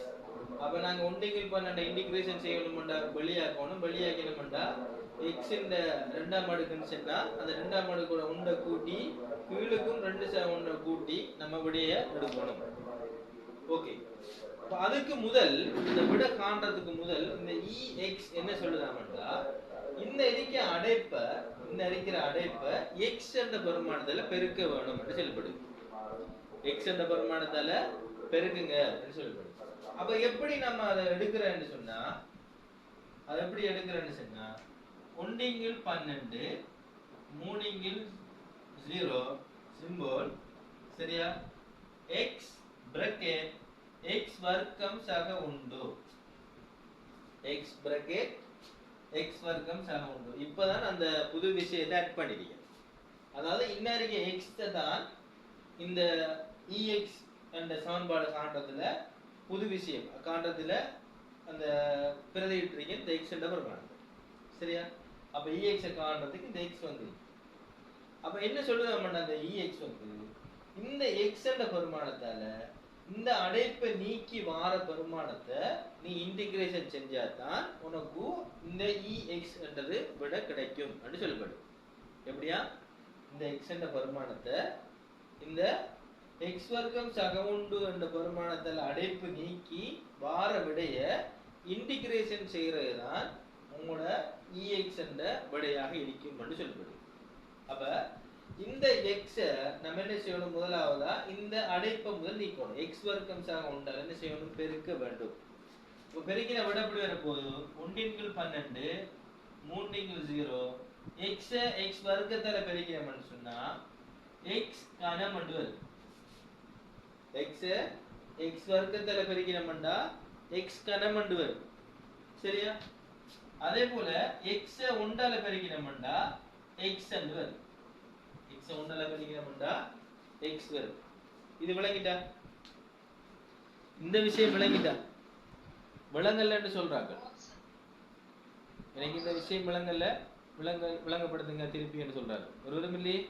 அப்ப நாங்க 1 12 இன்டிகிரேஷன் செய்யணும்டா, வெளியாக்கணும்டா x இந்த இரண்டாம் அடுக்குன்னு சொன்னா அந்த இரண்டாம் அடுக்கோட 1 கூட்டி கீழுக்கும் 2 சக 1 கூட்டி நம்ம விடைய எடுக்கணும். ஓகே. அப்ப அதுக்கு முதல் இந்த விட காண்றதுக்கு முதல் இந்த EX என்ன சொல்லுதாமண்டா, இந்த இருக்கிற அடைப்பை x என்ற பெருமானத்தால பெருக்க வேணும் என்று சொல்லப்படுது. x என்ற பெருமானத்தால பெருக்குங்க என்று சொல்லப்படுது. அப்ப எப்படி நம்ம அதை எடுக்கிறேன்னு சொன்னா 1 12 3 0 சிம்பல். சரியா? x bracket x வர்க்கம் சக 1 x bracket x வர்க்கம் சக 1. இப்பதான் அந்த புது விஷயத்தை ஆட் பண்ணிட்டீங்க. அதாவது இன்னறிய x தான் இந்த EX என்ற சமன்பாடு காண்றதுல புது விஷயம் காண்றதுல அந்த பிரதியிட்டுறீங்க இந்த x என்ற பெருமானம். சரியா? அப்ப EX காண்றதுக்கு இந்த x வந்து அப்ப என்ன சொல்லுதாமண்டா அந்த EX வந்து இந்த x என்ற பெருமானத்தால இந்த அடைப்பை நீக்கி வார பெருமானத்தை நீ இன்டிகிரேஷன் செஞ்சாதான் உனக்கு இந்த EX என்றது விட கிடைக்கும் அப்படின்னு சொல்லப்படும். எப்படியா? இந்த x என்ற பெருமானத்தை இந்த x வர்க்கம் சக 1 என்ற பெருமானத்தால அடைப்பு நீக்கி வார விடைய இன்டிகிரேஷன் செய்யறதுதான் உங்களோட EX என்ற விடையாக இருக்கும் அப்படின்னு சொல்லப்படும். அப்ப இந்த x நம்ம என்ன செய்யணும்? முதலாவதா இந்த அடைப்பை முதல் நீக்கணும். x வர்க்கம் சக 1 என்ன செய்யணும்? பெருக்க வேண்டும். இப்ப பெருக்கின விட எப்படி வரப்போகுது? 1 12 3 0 x வர்க்கத்தால பெருக்கினோம்னு சொன்னா x கனம் என்று வருது. x வர்க்கத்தால பெருக்கினோம்னா x கனம் என்று வருது. சரியா? அதே போல x 1ஆல பெருக்கினோம்னா x என்று வருது. x 1ஆல பெருக்கினோம்னா x வருது. இது விளங்கிட்டா? இந்த விஷயம் விளங்கிட்டா? விளங்கலன்னு சொல்றாங்க. எனக்கு இந்த விஷயம் விளங்கப்படுத்துங்க திருப்பி என்று சொல்றாரு. ஒருவரும் இல்லையே,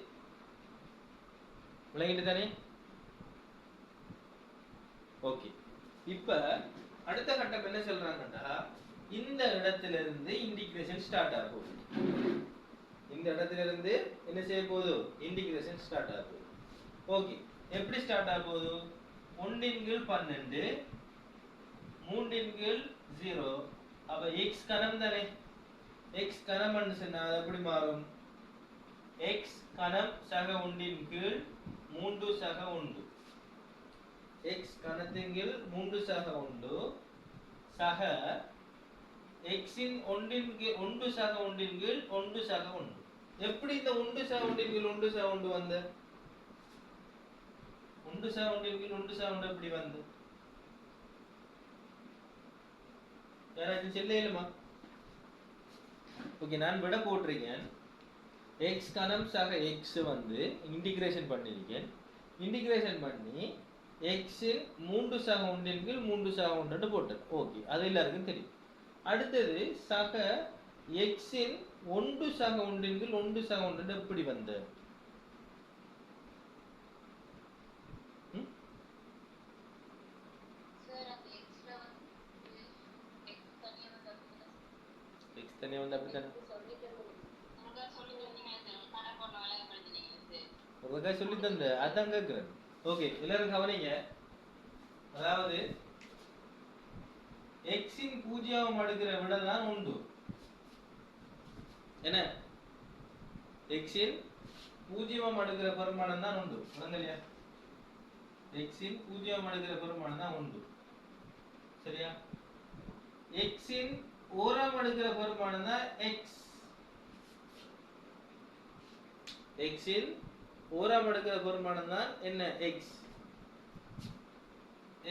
விளங்கிட்டு தானே? ஓகே. இப்ப அடுத்த கட்டம் என்ன சொல்றாங்கன்னா, இந்த இடத்துல இருந்து இன்டிகிரேஷன் ஸ்டார்ட் ஆகும். இந்த இடத்துல இருந்து என்ன செய்ய போகுது? இன்டிகிரேஷன் ஸ்டார்ட் ஆகும். ஓகே, எப்படி ஸ்டார்ட் ஆகுது? 1/12 3/0. அப்ப x கணம் தானே, x கணம் சொன்னா அது எப்படி மாறும்? x கணம் சக 1/3 சக 1, x கணத்தின் கீழ் 3 சக 1 சக x இன் 1 சக 1 கீழ் 1 சக 1. எப்படி இந்த 1 சக 1 கீழ் 1 சக 1 வந்த? 1 சக 1 கீழ் 1 சக 1 எப்படி வந்து? யாராச்சும் சொல்லுமா? ஓகே, நான் விட போட்டிருக்கேன். x கணம் சக x வந்து இன்டிகிரேஷன் பண்ணிருக்கேன். இன்டிகிரேஷன் பண்ணி x இன் 3 சக 1 கீழ் 3 சக 1 போட்டேன். ஓகே, அது எல்லாருக்கும் தெரியும். அடுத்தது சக x இன் 1 சக 1 கீழ் 1 சக 1 எப்படி வந்த? x தனியா வந்து அப்படி தானே ஒரு சொல்லி தந்த, அதான் கேட்கிறேன். ஓகே, எல்லாரும் கவனிங்க. அதாவது x இன் 0 அடுக்கிற விட தான் 1. என்ன? x இன் 0 அடுக்கிற பெருமானம் தான் 1. விளங்கலையா? x இன் 0 அடுக்கிற பெருமானம் தான் 1. சரியா? x இன் 1 அடுக்கிற பெருமானம் தான் x. x இன் 1 அடுக்கிற பெருமானம் தான் என்ன? x.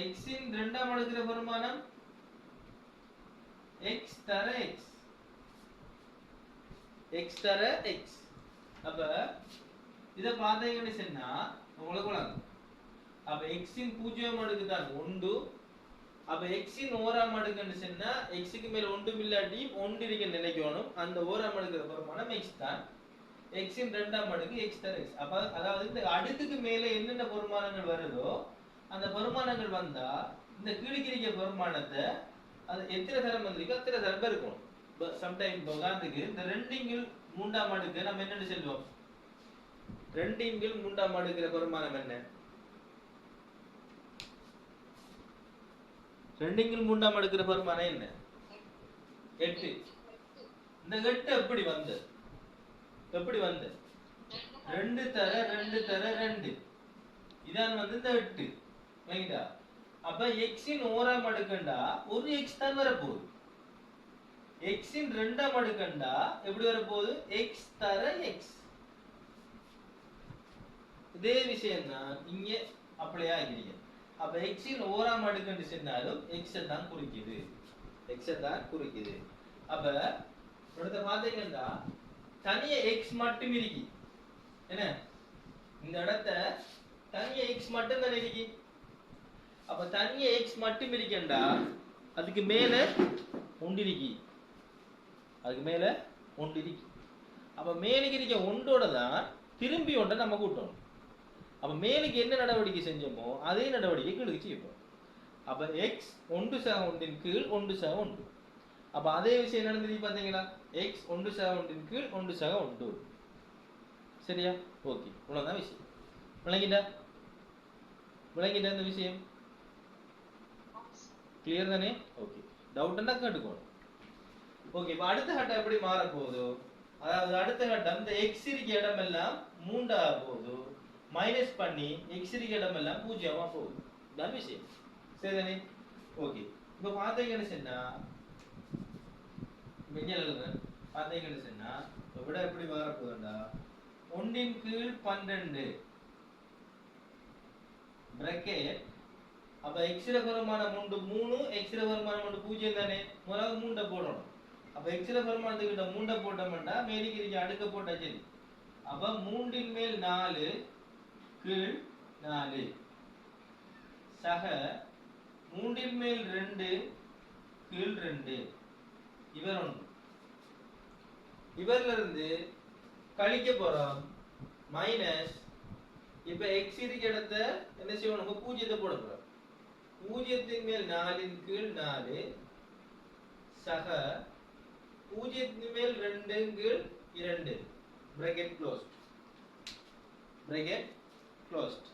x இன் 2 அடுக்கிற பெருமானம் x தர x. x தர x. அப்ப இத பாத்தீங்கன்னு சொன்னா உங்களுக்கு விளங்கும். அப்ப x இன் 0 அடுக்கு தான் 1. அப்ப x இன் 1 அடுக்குன்னு சொன்னா x க்கு மேல 1 இல்லாட்டி 1 இருக்க நினைக்கணும். அந்த 1 அடுக்குற பெருமானம் x தான். x இன் 2 அடுக்கு x தர x. அப்ப அதாவது இந்த அடுக்குக்கு மேல என்னென்ன பெருமானங்கள் வருதோ அந்த பெருமானங்கள் வந்தா இந்த கீழ்கிரிக்க பெருமானத்தை அது எத்தனை தரம் வந்திருக்கோ அத்தனை தரம் இருக்கும். சம்டைம் உதாரணத்துக்கு இந்த 2/3 அடுக்கு நம்ம என்னன்னு சொல்லுவோம்? 2/3 அடுக்கிற பெருமானம் என்ன? 2/3 அடுக்கிற பெருமானம் என்ன? 8. இந்த 8 எப்படி வந்து? எப்படி வந்து? 2 தர 2 தர 2. இதான் வந்து இந்த 8. சரிங்களா? அப்ப x இன் 1 அடுக்குண்டா ஒரு x தான் வர போகுது. x இன் 2 அடுக்குண்டா எப்படி வர போகுது? x தர x. இதே விஷயம் தான் இங்க அப்ளை ஆகிருக்கு. அப்ப x இன் 1 அடுக்குன்னு சொன்னாலும் x தான் குறிக்குது. x தான் குறிக்குது. அப்ப அடுத்து பாத்தீங்கன்னா தனிய x மட்டும் இருக்கு. என்ன? இந்த இடத்தை தனிய x மட்டும் தான் இருக்கு. அப்ப தனிய x மட்டும் இருக்கேன்டா அதுக்கு மேல 1 இருக்கு. அதுக்கு மேல 1 இருக்கு. அப்ப மேலுக்கு இருக்க 1ஓட தான் திரும்பி 1 நம்ம கூட்டணும். அப்ப மேலுக்கு என்ன நடவடிக்கை செஞ்சோமோ அதே நடவடிக்கை கீழுக்கு செய்யணும். அப்ப x 1 சக 1 கீழ் 1 சக 1. அப்ப அதே விஷயம் நடந்துச்சு பாத்தீங்களா? x 1 சக 1 கீழ் 1 சக 1. சரியா? ஓகே, இவ்வளவுதான் விஷயம். விளங்கிட்டா? விளங்கிட்டா இந்த விஷயம்? கிளியர் தானே? ஓகே, டவுட்னா கேட்டுக்கோங்க. ஓகே, இப்போ அடுத்த கட்டம் எப்படி மாற போகுது? அதாவது அடுத்த கட்டம் இந்த x இருக்க இடம் எல்லாம் 3 ஆக போகுது. மைனஸ் பண்ணி x இருக்க இடம் எல்லாம் 0 ஆக போகுது. இதான் விஷயம். சரிதானே? ஓகே, இப்போ பாத்தீங்கன்னு சொன்னா பாத்தீங்கன்னு சொன்னா விட எப்படி மாற போகுதுண்டா 1/12 பிரக்கெட். அப்ப x ல பெருமானம் 3, x ல பெருமானம் 0 தானே? முதல்ல 3 போடணும். அப்ப x ல பெருமானத்துக்கிட்ட 3 போட்டோம்னா மேலுக்கு இருக்க அடுக்க போட்டா சரி. அப்ப 3 மேல் 4 கீழ் 4 சக 3 மேல் 2 கீழ் 2 இவர் 1. இவர்ல இருந்து கழிக்க போறோம் மைனஸ். இப்ப எக்ஸ் இருக்க இடத்த என்ன செய்வோம், நம்ம பூஜ்ஜியத்தை போட போறோம். பூஜ்ஜியத்தின் மேல் 4 கீழ் 4 சக பூஜ்ஜியத்தின் மேல் 2 கீழ் 2 bracket closed. bracket closed.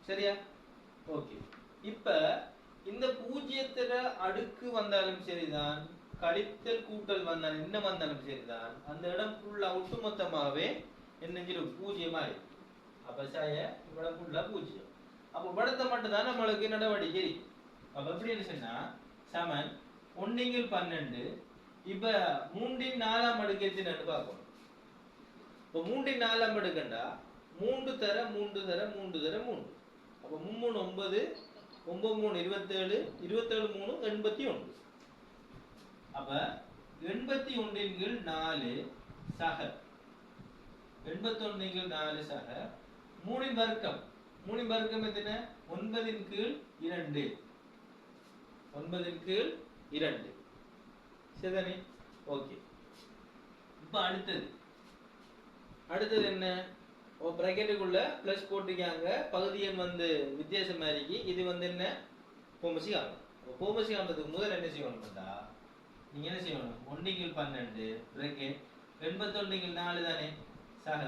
சரியா? ஓகே. இப்ப இந்த பூஜ்ஜியத்தில அடுக்கு வந்தாலும் சரிதான், கழித்தல் கூட்டல் வந்தாலும் என்ன வந்தாலும் சரிதான், அந்த இடம் ஃபுல்லா ஒட்டுமொத்தமாவே என்னஞ்சிரும் பூஜ்ஜியமா இருக்கும். அப்ப சாய இவ்வளவு ஃபுல்லா பூஜ்ஜியம். அப்ப படத்தை மட்டும் தான் நம்மளுக்கு நடவடிக்கை இருக்கு. அப்ப எப்படி சொன்னா சமன் 1/12. இப்ப 3/4 அடுக்கு எத்தனைன்னு பார்க்கணும். இப்ப 3/4 அடுக்குண்டா 3 தர 3 தர 3 தர 3. அப்ப 3 9 9 3 27 27 3 81. அப்ப 81/4 சக 81/4 சக 3 வர்க்கம். 3 வர்க்கம் எத்தனை? 9/2. 9/2. சரிதானே? ஓகே. இப்ப அடுத்தது என்ன? பிராக்கெட்டுக்குள்ள பிளஸ் போட்டுக்காங்க. பகுதி எண் வந்து வித்தியாசமா இருக்கு. இது வந்து என்ன? போமசி காணும். போமசி காண்றதுக்கு முதல்ல என்ன செய்யணும்டா, நீங்க என்ன செய்யணும், 1/12 பிராக்கெட் 81/4 தானே சக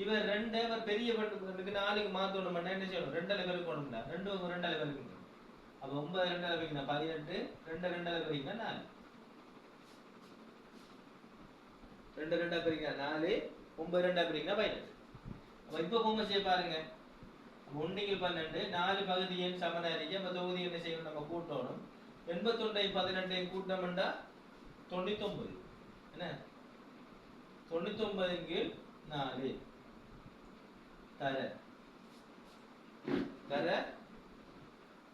இவர் 2 இவர் பெரிய பட்டுக்கு 4க்கு மாத்தணும். என்ன செய்யணும், 2 லெவலுக்கு கொண்டுடா. 2 2 லெவலுக்கு. அப்ப 9 2 லெவலுக்கு 18 2 2 லெவலுக்கு 4 2 2 லெவலுக்கு 4 9 2 லெவலுக்கு 18. அப்ப இப்ப போமசியை பாருங்க. 1/12 4 பகுதி எண் சமனா இருக்கு. அப்ப தொகுதி என்ன செய்யணும், நம்ம கூட்டணும். 81 18 கூட்டம்டா 99. என்ன 99/4 தர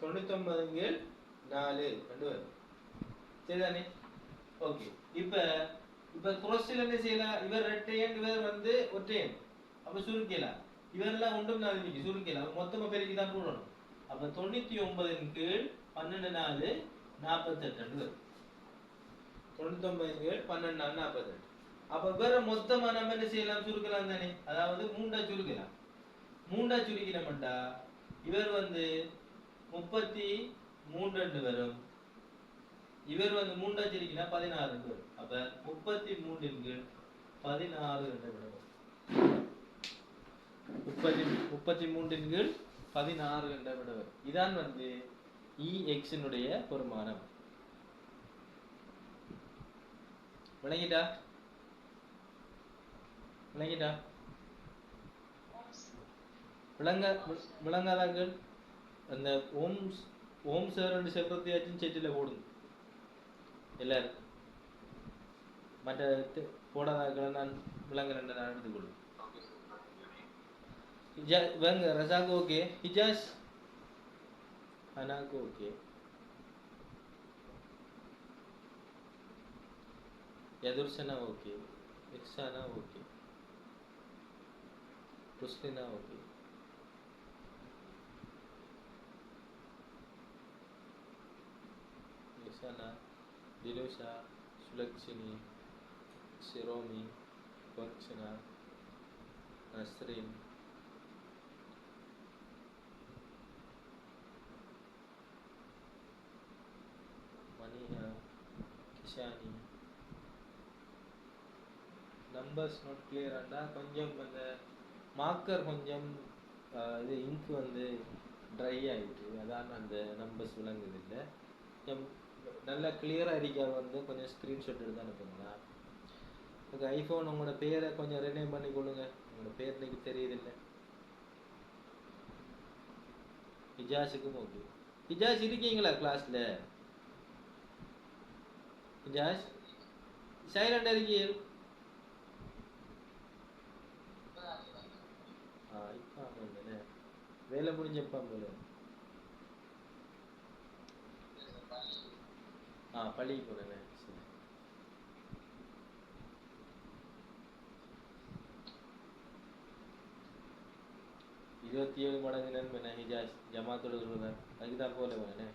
99/4 ரெண்டு வரும். சரிதானே? ஓகே. இப்ப crossல என்ன செய்யலாம், இவர் ரெட்டையன் இவர் வந்து ஒற்றையன். அப்ப சுருக்கலாம். இவரெல்லாம் ஒன்றும் நாலு இன்னைக்கு சுருக்கலாம். மொத்தமா பெருக்கி தான் போடணும். அப்ப 99/12 4 48 வரும். 99/12 48. அப்ப வேற மொத்தமா நம்ம என்ன செய்யலாம், சுருக்கலாம் தானே. அதாவது 3 சுருக்கலாம். 3 சுருக்கினோம்டா இவர் வந்து 33 வரும். இவர் வந்து 3 சுருக்கினா 16 வரும். அப்ப 33/16 வரும். 33/16 என்ற விட வரும். இதான் வந்து EX னுடைய பெருமானம். விளங்கிட்டா? விளங்காதாங்கள் அந்த ஓம் சார் ரெண்டு செல்றதையாச்சும் செட்டில் போடுங்க எல்லாரும். மற்ற போடாதாக்களை நான் விளங்கல நான் எடுத்துக்கொள்ளும். வாங்க ரசாக்கு ஓகே, ஹிஜாஸ் அனாக்கு okay, Yathursana okay, Iksana okay, Ruslina okay. Iksana, Dilusha, Sulakshini, Shiromi, Bakshana, Nasrin, Maniya, Kishani. Numbers not clear ஆண்டா கொஞ்சம் அந்த மார்க்கர் கொஞ்சம் இது இங்க் வந்து ட்ரை ஆகிட்டு, அதான் அந்த நம்பர்ஸ் விளங்குது இல்லை. கொஞ்சம் நல்லா கிளியராக இருக்க வந்து கொஞ்சம் ஸ்க்ரீன்ஷாட் எடுத்து அனுப்புங்களா. ஓகே. ஐஃபோன் உங்களோட பேரை கொஞ்சம் ரினைம் பண்ணி கொடுங்க. உங்களோட பேர் இன்னைக்கு தெரியுது இல்லை. ஹிஜாஸுக்கும் ஓகே. ஹிஜாஸ் இருக்கீங்களா கிளாஸில்? ஹிஜாஸ் சைலண்டாக இருக்கீங்க. இப்போ ஆமாம் வேலை முடிஞ்சப்பா போல. பள்ளிக்கு போனேன். சரி. இருபத்தி 7 மடங்கு நன்மை ஹிஜாஸ் ஜமாத்தோட சொல்லுவேன். அதுக்கு தான் போல வேணே.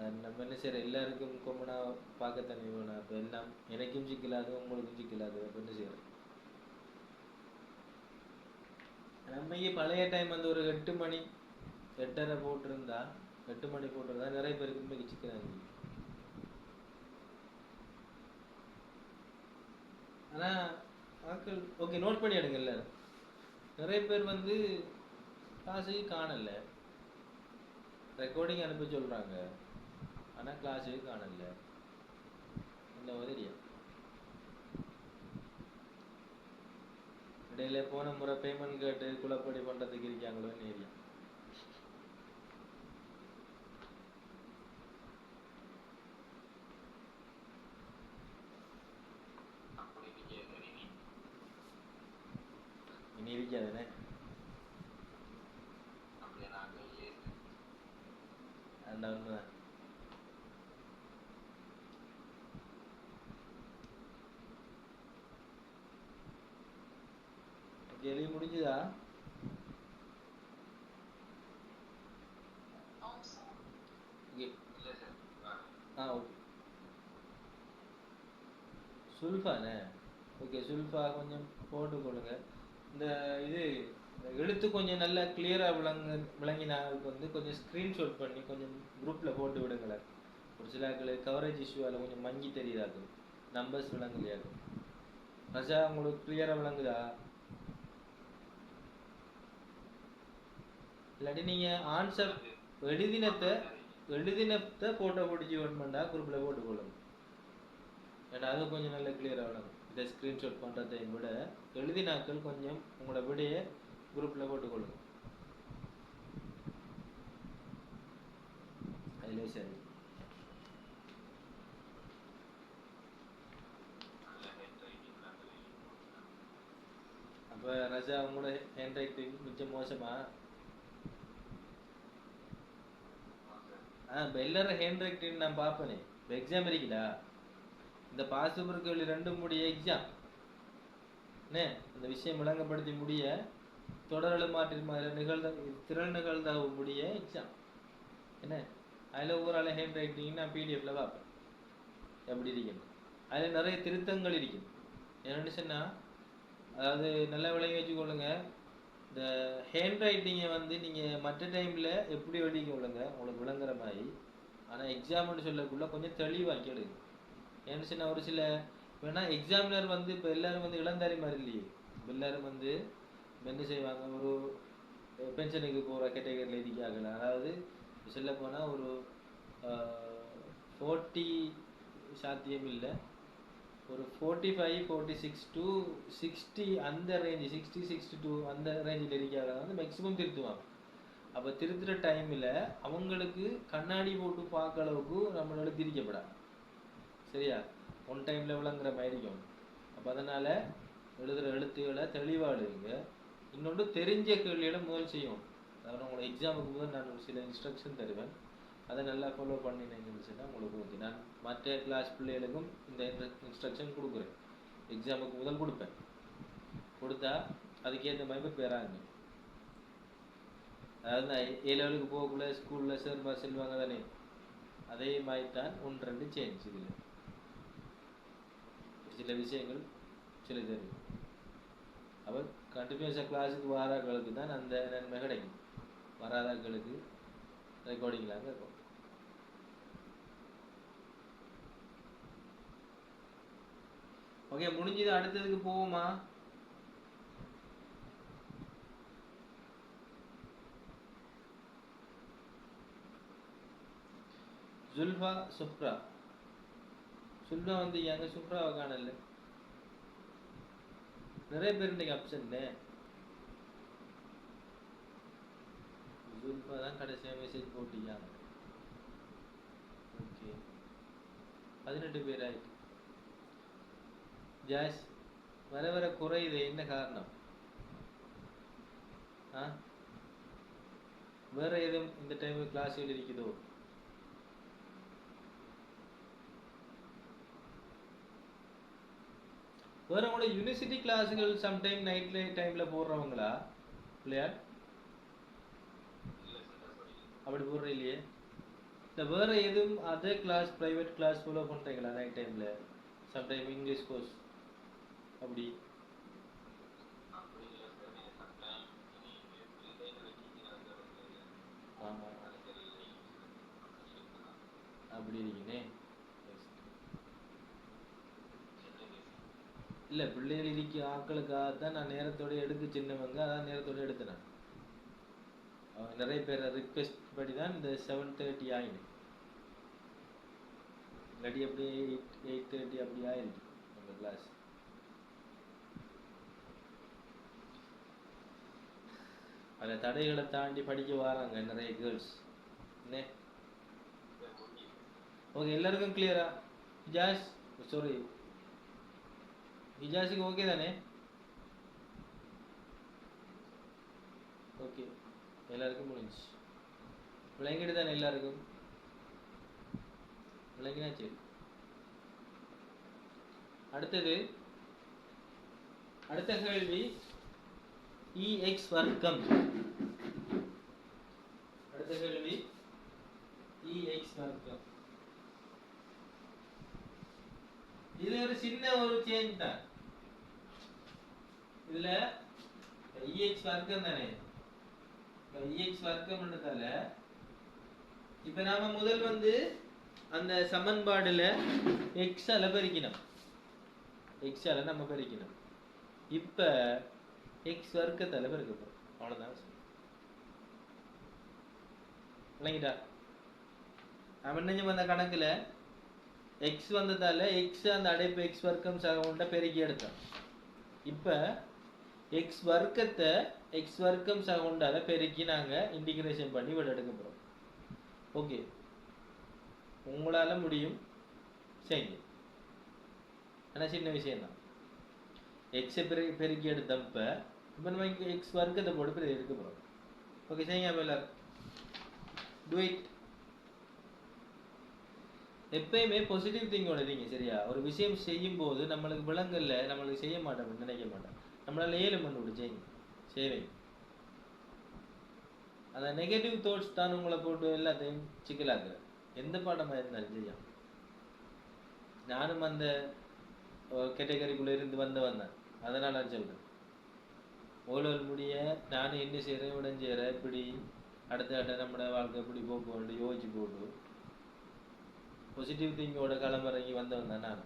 நம்ம என்ன செய்யற எல்லாருக்கும் கொம்பனா பார்க்கத்தானே வேணும். அப்போ எல்லாம் எனக்கும் சிக்கலாது உங்களுக்கும் சிக்கலாது. அப்போ என்ன செய்யறோம்? நம்ம இங்கே பழைய டைம் வந்து ஒரு 8 மணி 8:30 போட்டிருந்தா 8 மணி போட்டிருந்தா நிறைய பேருக்கு இன்னைக்கு சிக்கிறாங்க. ஆனால் மக்கள் ஓகே நோட் பண்ணி எடுங்க எல்லாரும். நிறைய பேர் வந்து கிளாஸுக்கு காணல, ரெக்கார்டிங் அனுப்ப சொல்கிறாங்க, ஆனால் கிளாஸுக்கு காணல. இந்த உதவியா இடையில போன முறை பேமெண்ட் கேட்டு குழப்படி பண்ணுறதுக்கு இருக்காங்களோன்னு ஏரியா. இனி இருக்காதுண்ணே. அந்த உண்மைதான். கேள்வி முடிஞ்சுதா? ஓகே சுல்ஃபாண்ணே. ஓகே சுல்ஃபா கொஞ்சம் போட்டுக்கொள்ளுங்க. இந்த இது எழுத்து கொஞ்சம் நல்லா கிளியராக விளங்கினாங்களுக்கு வந்து கொஞ்சம் ஸ்க்ரீன்ஷாட் பண்ணி கொஞ்சம் குரூப்பில் போட்டு விடுங்களேன். ஒரு சில கவரேஜ் இஷ்யூவால் கொஞ்சம் மங்கி தெரியுதாக்கும், நம்பர்ஸ் விளங்கலையாக்கும். ரஜா உங்களுக்கு கிளியராக விளங்குதா? இல்லாட்டி நீங்கள் ஆன்சர் எழுதினத்தை போட்டோ பிடிச்சி வேணுமெண்டா குரூப்பில் போட்டுக்கொள்ளுங்க. ஏன்னா அது கொஞ்சம் நல்லா கிளியராக விளங்கும். இதை ஸ்க்ரீன்ஷாட் பண்ணுறதை விட எழுதினாக்கள் கொஞ்சம் உங்களோட விடையை குரூப்பில் போட்டுக்கொள்ளுங்க. அதிலே சரி. அப்போ ரஜா உங்களோட ஹேண்ட் ரைட்டிங் மிச்சம் மோசமா? இப்போ எல்லாரும் ஹேண்ட் ரைட்டிங் நான் பார்ப்பேனே. இப்போ எக்ஸாம் இருக்குதா? இந்த பாசுபர் கேள்வி 2 முடிய எக்ஸாம் என்ன அந்த விஷயம் விளங்கப்படுத்தி முடிய தொடர்பு மாற்றி திறன் நிகழ்ந்த முடிய எக்ஸாம் என்ன. அதில் ஒவ்வொரு ஆள் ஹேண்ட் ரைட்டிங் நான் பிடிஎஃப்ல பார்ப்பேன் எப்படி இருக்கணும். அதில் நிறைய திருத்தங்கள் இருக்குது. என்னென்னு சொன்னால், அதாவது நல்லா விளங்கி வச்சுக்கொள்ளுங்க. இந்த ஹேண்ட் ரைட்டிங்கை வந்து நீங்கள் மற்ற டைமில் எப்படி எழுதிக்கொள்ளுங்க உங்களுக்கு விளங்குற மாதிரி. ஆனால் எக்ஸாம்னு சொல்லக்குள்ள கொஞ்சம் தெளிவாக்கி எடுங்க. ஏன்னு சொன்னால் ஒரு சில வேணா எக்ஸாமினர் வந்து இப்போ எல்லாரும் வந்து இளந்தாரி மாதிரி இல்லையே. இப்போ எல்லாரும் வந்து என்ன செய்வாங்க, ஒரு பென்ஷனுக்கு போகிற கேட்டகரியில் எழுதிக்காகலாம். அதாவது சொல்ல போனால் ஒரு 40 சாத்தியம் இல்லை, ஒரு 45 46 to 60 அந்த ரேஞ்சு 60 62 அந்த ரேஞ்சில் இருக்காங்க வந்து மேக்ஸிமம் திருத்துவாங்க. அப்போ திருத்துகிற டைமில் அவங்களுக்கு கண்ணாடி போட்டு பார்க்க அளவுக்கு நம்மளால திரிக்கப்படாது. சரியா? ஒன் டைமில் விளங்குற மாதிரி இருக்கும். அப்போ அதனால் எழுதுகிற எழுத்துக்களை தெளிவாக எழுதுங்க. இன்னொன்று தெரிஞ்ச கேள்விகளை முதல் செய்யும். அதாவது உங்களை எக்ஸாமுக்கு முதல் நான் ஒரு சில இன்ஸ்ட்ரக்ஷன் தருவேன், அதை நல்லா ஃபாலோ பண்ணினீங்கன்னு சொன்னால் உங்களுக்கு ஓகே. நான் மற்ற கிளாஸ் பிள்ளைகளுக்கும் இந்த இன்ஸ்ட்ரக்ஷன் கொடுக்குறேன். எக்ஸாமுக்கு முதல் கொடுப்பேன். கொடுத்தா அதுக்கேற்ற மாதிரி பேராங்க. அதாவது நான் A லெவலுக்கு போகக்குள்ள ஸ்கூலில் சேர்மா செல்வாங்க தானே, அதே மாதிரி தான் 1-2 சேஞ்ச். இதில் சில விஷயங்கள் சில தெரியும். அப்போ கண்டினியூஸாக கிளாஸுக்கு வாராக்களுக்கு தான் அந்த நன்மை கிடைக்கும். வராதாக்களுக்கு ரெக்கார்டிங்லாங்க இருக்கும். ஓகே முடிஞ்சது. அடுத்ததுக்கு போவோமா? ஜுல்ஃபா சுப்ரா. சுல்ஃபா வந்து எங்க சுப்ராவை காணல. நிறைய பேர் இன்னைக்கு அப்சன்ட். ஜுல்ஃபா தான் கடைசியாக மெசேஜ் போட்டீங்க. ஓகே 18 பேர் ஆயிட்டு. ஜாஸ் வர வர குறையுது, என்ன காரணம்? வேற எதுவும் இந்த டைம் கிளாஸ்கள் இருக்குதோ? வேற உங்களோட யூனிவர்சிட்டி கிளாஸுகள் சம்டைம் நைட்ல டைம்ல போடுறவங்களா பிள்ளையார்? அப்படி போடுற இல்லையே. இந்த வேற எதுவும் other class private class follow பண்றீங்களா நைட் டைம்ல? சம்டைம் இங்கிலீஷ் கோர்ஸ் அப்படி. ஆமா அப்படி இருக்கீங்க. இல்ல பிள்ளைகள் இருக்கு ஆக்களுக்காக தான் நான் நேரத்தோட எடுக்க சின்னவங்க அதான் நேரத்தோட எடுத்தேன். அவங்க நிறைய பேர் ரிக்வெஸ்ட் படி தான் இந்த 7:30 ஆயிடுது. இல்லாட்டி அப்படியே 8:30 அப்படி ஆயிடுது அந்த கிளாஸ். அதில் தடைகளை தாண்டி படிக்க வராங்க நிறைய கேர்ள்ஸ். என்ன ஓகே எல்லாருக்கும் கிளியரா? ஹிஜாஸ் சாரி ஹிஜாஸுக்கு ஓகே தானே? ஓகே எல்லாருக்கும் முடிஞ்சு விளங்கிட்டு தானே? எல்லாருக்கும் விளங்கினா சரி. அடுத்தது அடுத்த கேள்வி EX வர்க்கம். அடுத்த கேள்வி EX வர்க்கம். இது ஒரு சின்ன ஒரு சேஞ்ச் தான். இதுல EX வர்க்கம் தானே, EX வர்க்கம்ன்றதால இப்ப நாம முதல் வந்து அந்த சமன்பாடுல x ஆல பெருக்கினோம். x ஆல நம்ம பெருக்கினோம். இப்ப x வர்க்கத்தால பெருக்க போறோம். அவ்வளவுதான். இல்லைங்கடா அவன் நெஞ்சு வந்த கணக்குல x வந்ததால x அந்த அடைப்பு x வர்க்கம் சகவுண்ட பெருக்கி எடுத்தோம். இப்ப x வர்க்கத்தை x வர்க்கம் சகவுண்டால பெருக்கி நாங்க இன்டிகிரேஷன் பண்ணி விட எடுக்க போறோம். ஓகே உங்களால முடியும் செய்யுங்க. ஆனா சின்ன விஷயம் தான். x பெருக்கி எடுத்தப்ப இப்ப நம்ம x வர்க்கத்தை போட்டு பெருக்கி எடுக்க போறோம். ஓகே செய்யுங்க எல்லாரும். Do it. எப்பயுமே பாசிட்டிவ் திங்கோட இருங்க சரியா? ஒரு விஷயம் செய்யும் போது நம்மளுக்கு விளங்கல்ல, நம்மளுக்கு செய்ய மாட்டோம் நினைக்க மாட்டோம். நம்மளால 7 மணி விட்டு செய்யுங்க செய்வீங்க. அந்த நெகட்டிவ் தாட்ஸ் தான் உங்களை போட்டு எல்லாத்தையும் சிக்கலாக்குற. எந்த பாடமா இருந்தாலும் செய்யும். நானும் அந்த கேட்டகரிக்குள்ள இருந்து வந்தேன். அதனால நான் சொல்றேன். ஓலோல் முடிய நானும் என்ன செய்யறேன் உடன் செய்யறேன் இப்படி அடுத்த நம்மளோட வாழ்க்கை எப்படி போட்டு யோசிச்சு போட்டு பாசிட்டிவ் திங்கோட களமிறங்கி வந்தவன் தான் நான்.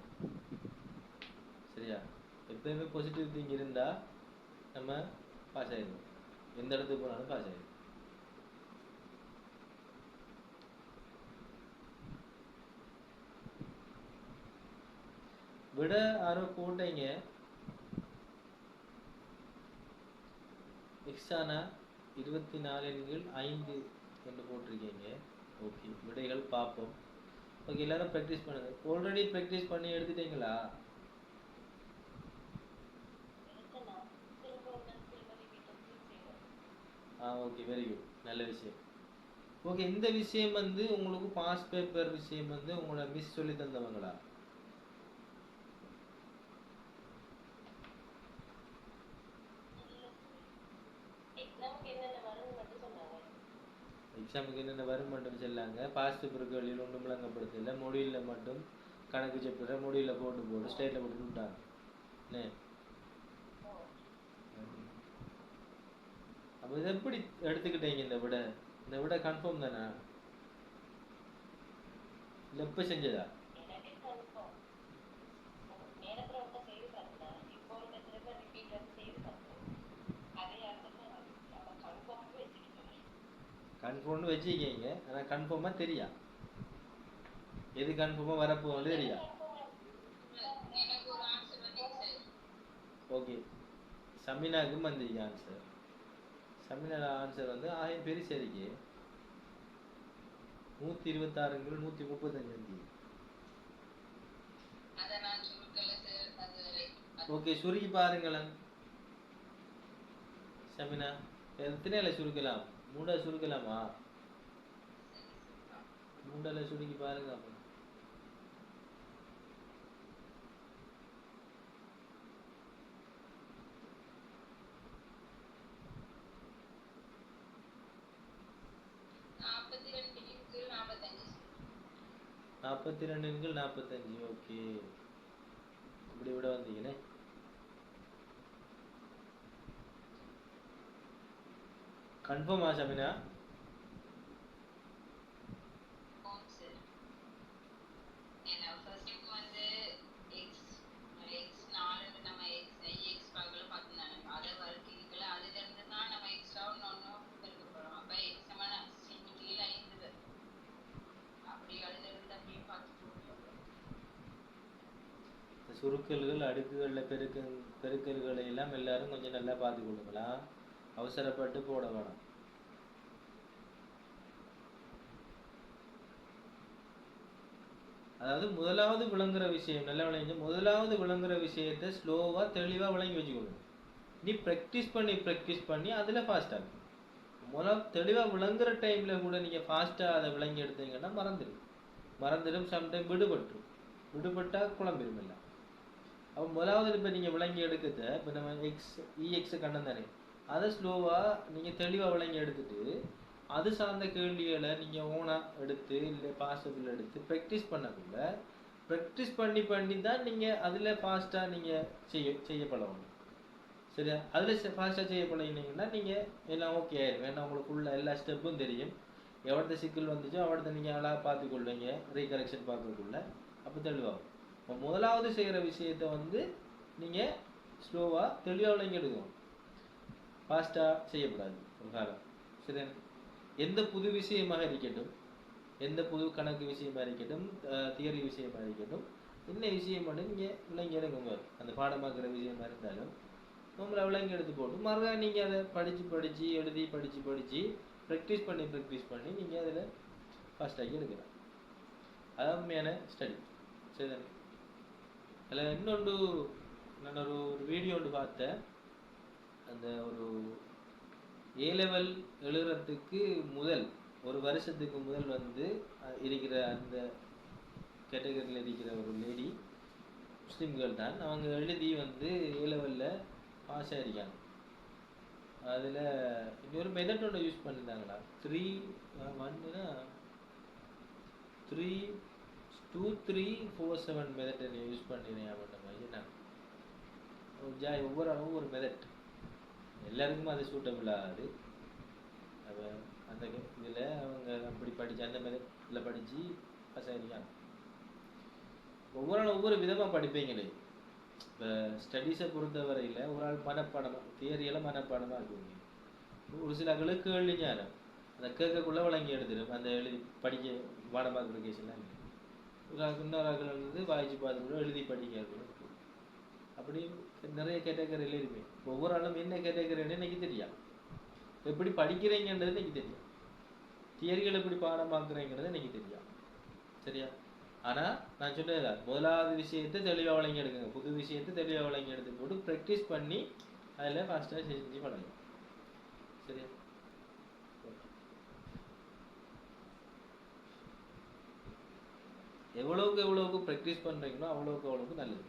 சரியா? எப்பயுமே பாசிட்டிவ் திங் இருந்தா நம்ம பாஸ் ஆயிடுவோம். எந்த இடத்துக்கு போனாலும் பாஸ் ஆயிடும். விட ஆரோ போட்டீங்க எக்ஸானா 24/5 என்று போட்டிருக்கீங்க. ஓகே விடைகள் பார்ப்போம். ஓகே எல்லாரும் ப்ராக்டிஸ் பண்ணுங்க. ஆல்ரெடி ப்ராக்டிஸ் பண்ணி எடுத்துட்டீங்களா? ஓகே வெரி குட் நல்ல விஷயம். ஓகே இந்த விஷயம் வந்து உங்களுக்கு பாஸ் பேப்பர் விஷயம் வந்து உங்களோட மிஸ் சொல்லி தந்தவங்களா? எக்ஸாமுக்கு என்னென்ன வரும் மட்டும் சொல்லாங்க. பாஸ் பேப்பர் கேள்வியில் ஒன்றும் விளங்கப்படுத்தல. மொழியில் மட்டும் கணக்கு செப்புற மொழியில் போட்டு ஸ்டேட்டில் போட்டு விட்டாங்க. அப்போ இதை எப்படி எடுத்துக்கிட்டீங்க? இந்த விட கன்ஃபார்ம் தானே? இல்லை எப்போ செஞ்சதா? கன்ஃபார்ம்னு வச்சுக்கீங்க. ஆனால் கன்ஃபார்மாக தெரியா எது கன்ஃபார்மாக வரப்போகுது தெரியா? ஓகே சமினாவுக்கும் வந்திருக்கு ஆன்சர். சமினா ஆன்சர் வந்து 1000 பேர் சரிக்கு 126 135. ஓகே சுருக்கி பாருங்களேன். சமினா எத்தனையில சுருக்கலாம்? 3 சுருக்கலாமா? 3 சுருக்கி பாருங்க. அப்போ 42 45. ஓகே, இப்படி விட வந்தீங்கன்னே. கன்ஃபார்மா ஷமினா? சுருக்கல்கள் அடுக்குகளில் பெருக்கல்களை எல்லாம் எல்லாரும் கொஞ்சம் நல்லா பார்த்து கொள்ளுங்களா, அவசரப்பட்டு போட வேணாம். அதாவது முதலாவது விளங்குற விஷயம் நல்லா விளங்கி, முதலாவது விளங்குற விஷயத்தை ஸ்லோவாக தெளிவாக விளங்கி வச்சுக்கணும். நீ ப்ராக்டிஸ் பண்ணி அதில் ஃபாஸ்ட்டாக தெளிவாக விளங்குற டைமில் கூட நீங்கள் ஃபாஸ்ட்டாக அதை விளங்கி எடுத்தீங்கன்னா மறந்துடும் சம்டைம் விடுபட்டால் குழம்பிடும் இல்லை. அப்போ முதலாவது இப்போ நீங்கள் விளங்கி எடுக்கிறத இப்போ நம்ம இஎக்ஸ் கண்ணன் தானே, அதை ஸ்லோவாக நீங்கள் தெளிவாக விளங்கி எடுத்துட்டு அது சார்ந்த கேள்விகளை நீங்கள் ஓனாக எடுத்து இல்லை பாசிபிள் எடுத்து ப்ராக்டிஸ் பண்ணி தான் நீங்கள் அதில் ஃபாஸ்ட்டாக நீங்கள் செய்ய பழகணும். சரியா? அதில் ஃபாஸ்ட்டாக செய்ய பழகினீங்கன்னா நீங்கள் எல்லாம் ஓகே ஆயிடும். ஏன்னா உங்களுக்குள்ள எல்லா ஸ்டெப்பும் தெரியும். எவ்வளோ சிக்கல் வந்துச்சோ அவ்வளோ நீங்கள் அழகாக பார்த்துக்கொள்வீங்க ரீகரெக்ஷன் பார்க்கறதுக்குள்ள. அப்போ தெளிவாகும். இப்போ முதலாவது செய்கிற விஷயத்தை நீங்கள் ஸ்லோவாக தெளிவாக விளங்கி எடுக்கணும், ஃபாஸ்ட்டாக செய்யக்கூடாது ஒரு காலம். சரியா? எந்த புது விஷயமாக இருக்கட்டும், எந்த புது கணக்கு விஷயமாக இருக்கட்டும், தியரி விஷயமாக இருக்கட்டும், என்ன விஷயம் நீங்கள் விளங்கி எடுக்குங்க. அந்த பாடமாக்குற விஷயமா இருந்தாலும் உங்களை விளங்கி எடுத்து போட்டு மறுநாள் நீங்கள் அதை படித்து எழுதி படித்து ப்ராக்டிஸ் பண்ணி நீங்கள் அதில் ஃபாஸ்ட்டாகி எடுக்கலாம். அதான் உண்மையான ஸ்டடி. சரி, அதில் இன்னொன்று நான் ஒரு வீடியோ ஒன்று பார்த்தேன். அந்த ஒரு ஏ லெவல் எழுதுறதுக்கு ஒரு வருஷத்துக்கு முதல் இருக்கிற அந்த கேட்டகரியில் இருக்கிற ஒரு லேடி, முஸ்லீம் கேர்ள் தான். அவங்க எழுதி ஏ லெவலில் பாஸ் ஆகிருக்காங்க. அதில் இன்னொரு மெத்தட் ஒன்று யூஸ் பண்ணியிருந்தாங்களா, 2347 மெத்தட் யூஸ் பண்ணிடுறேன் அப்படின்ற மாதிரி. நான் ஒவ்வொரு அளவும் ஒரு மெத்தட், எல்லாருக்குமே அது சூட்டபிள் ஆகாது. அந்த இதில் அவங்க அப்படி படித்து அந்த மெத்தடில் படித்து பாஸ் ஆகிருக்காங்க. ஒவ்வொரு ஆள் ஒவ்வொரு விதமாக படிப்பீங்களே. இப்போ ஸ்டடீஸை பொறுத்த வரையில் ஒரு ஆள் மனப்பாடமாக தியரியெல்லாம் மனப்பாடமாக இருக்குங்க. ஒரு சில ஆளுக்கு கேள்வி ஞானம் அந்த கேட்கக்குள்ளே விளங்கி எடுத்துடும். அந்த எழுதி படிக்க பாடமாக கேஸ்லாம் இல்லை. ஒரு ஆளுக்கு இன்னொரு ஆக்கள் வாய்ச்சி பார்த்து கூட எழுதி படிக்க அப்படி நிறைய கேட்டகரியில் இருப்பேன். ஒவ்வொரு ஆளும் என்ன கேட்டகரின்னு எனக்கு தெரியும், எப்படி படிக்கிறீங்கன்றது எனக்கு தெரியும், தியரிகள் எப்படி பாடமாக்குறீங்கிறது எனக்கு தெரியும். சரியா? ஆனால் நான் சொன்னது முதலாவது விஷயத்தை தெளிவாக விளங்கி எடுக்குங்க, புது விஷயத்தை தெளிவாக விளங்கி எடுத்து போட்டு ப்ராக்டிஸ் பண்ணி அதில் ஃபாஸ்ட்டாக செஞ்சு பழகும். சரியா? எவ்வளவுக்கு ப்ராக்டிஸ் பண்ணுறீங்களோ அவ்வளவுக்கு நல்லது.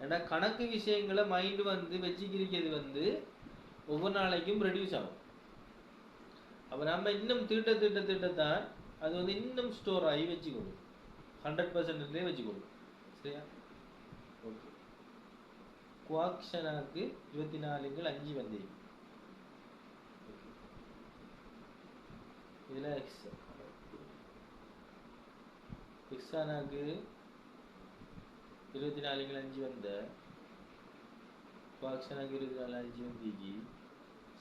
ஏன்னா கணக்கு விஷயங்களை மைண்டு வச்சுக்கிறது ஒவ்வொரு நாளைக்கும் ரெடியூஸ் ஆகும். அப்போ நம்ம இன்னும் திட்டத்தான் அது இன்னும் ஸ்டோர் ஆகி வச்சுக்கணும், 100% வச்சுக்கணும். சரியா? ஓகே. குவாக்ஷனாக்கு 24/5 வந்தீங்க. இதில் எக்ஸானாக்கு 24/5 வந்த, குவாக்ஷனாக்கு 24/5 வந்தீங்க,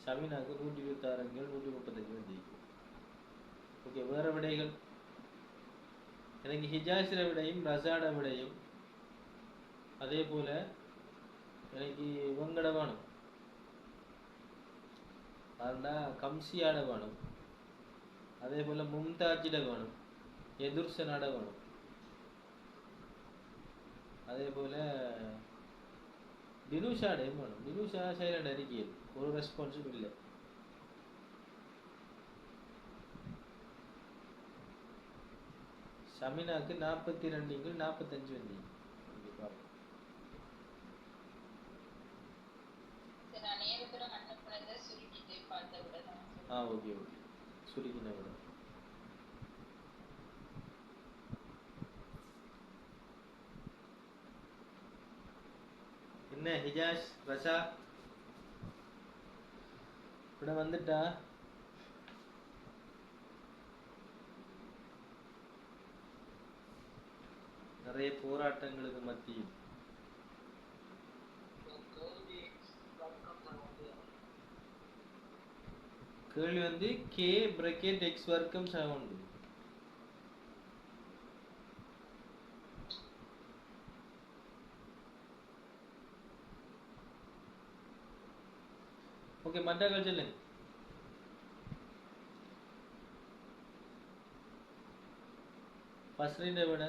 ஷமினாக்கு 126 135 வந்தீங்க. ஓகே. வேறு விடைகள் எனக்கு ஹிஜாஸிர விடையும் ரசாட விடையும், அதே போல் எனக்கு இவங்கட வேணும், அதுதான் கம்சியாட வேணும், அதே போல் மும்தாஜிட வேணும், எதுர்சனாட வேணும், அதே போல் தினுஷாடையும் வேணும். தினுஷா சைலண்ட் அறிக்கையில் ஒரு ரெஸ்பான்ஸும் இல்லை. ஷமினாக்கு 42/45 வந்தீங்க. ஓகே சுருக்கின விட என்ன ஹிஜாஸ் ரஷா இப்படி வந்துட்டா நிறைய போராட்டங்களுக்கு மத்தியில் கேள்வி வந்து கே பிரக்கெட் எக்ஸ் வர்க்கம் சவுண்டு. ஓகே மற்றாக்கள் சொல்லுங்க. ஃபஸ்ரின் விட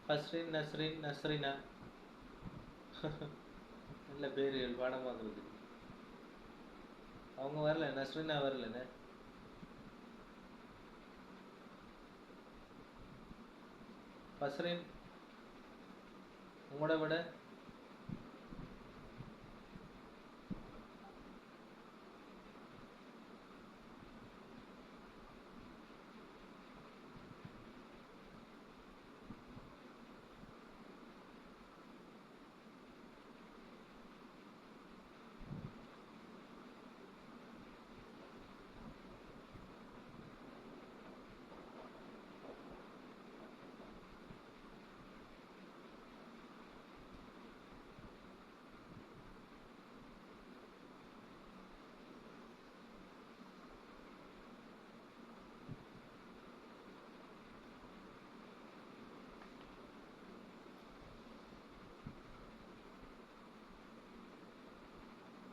ஃபஸ்ரின் நஸ்ரின் நஸ்ரினா நல்ல பேர்கள் பாடமாக்குறது. அவங்க வரல, நஸ்ரினா வரலண்ணே. ஃபஸ்ரின் உங்களோட விட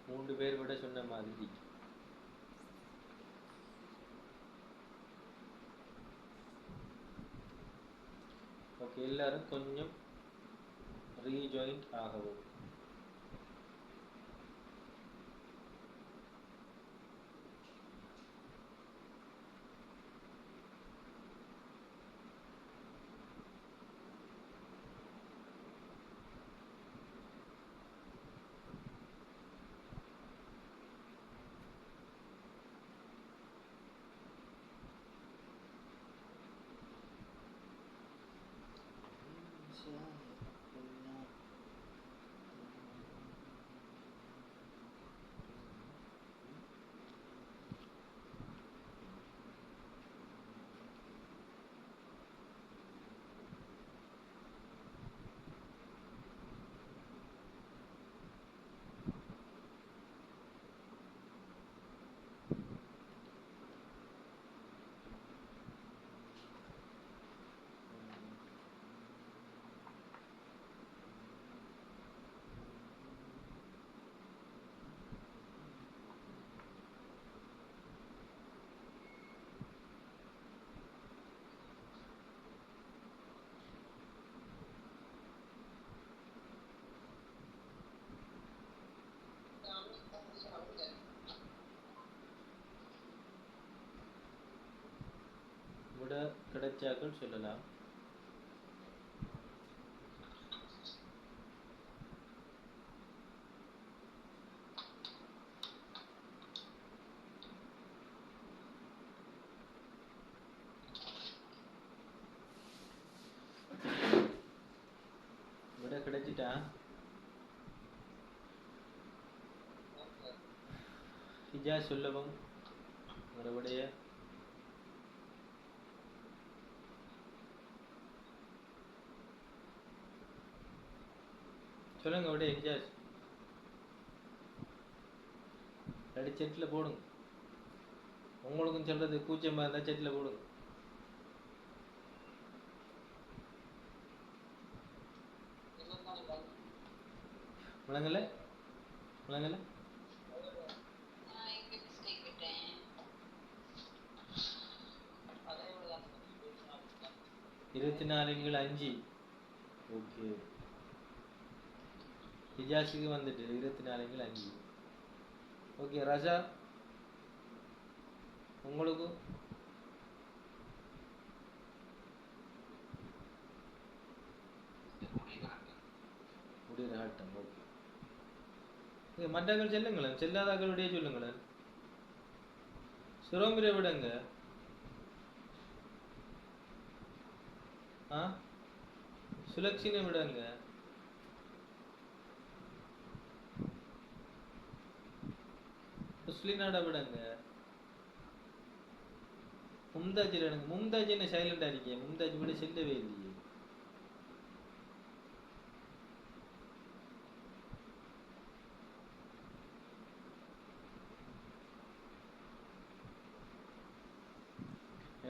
மூன்று பேர் விட சொன்ன மாதிரி. ஓகே எல்லாரும் கொஞ்சம் ரீஜாயின்ட் ஆகவும். விட கிடைச்சாக்கள் சொல்லலாம். விட கிடைச்சிட்டா ஹிஜாஸ் சொல்லவும் ஒரு விடைய சொல்லுங்க. விடைய ஹிஜாஸ் ரெடி செட்டில் போடுங்க. உங்களுக்கும் சொல்றது கூச்சமாக இருந்தால் செட்டில் போடுங்க. முழங்கல முழங்கல 24/5. ஓகே ஹிஜாஸுக்கு வந்துட்டு 24/5. ஓகே ராஜா உங்களுக்கு முடிகிற ஆட்டம். ஓகே மற்றவர்கள் செல்லுங்களேன், செல்லாதாக்களுடைய சொல்லுங்களேன். சுரோமிரை விடுங்க. சுலக்ஷினை விடுங்க. முஸ்லினாட விடுங்க. மும்தாஜ் எடுங்க. மும்தாஜ் என்ன சைலண்டா இருக்கீங்க? மும்தாஜ் விட செல்லவே இல்லையே.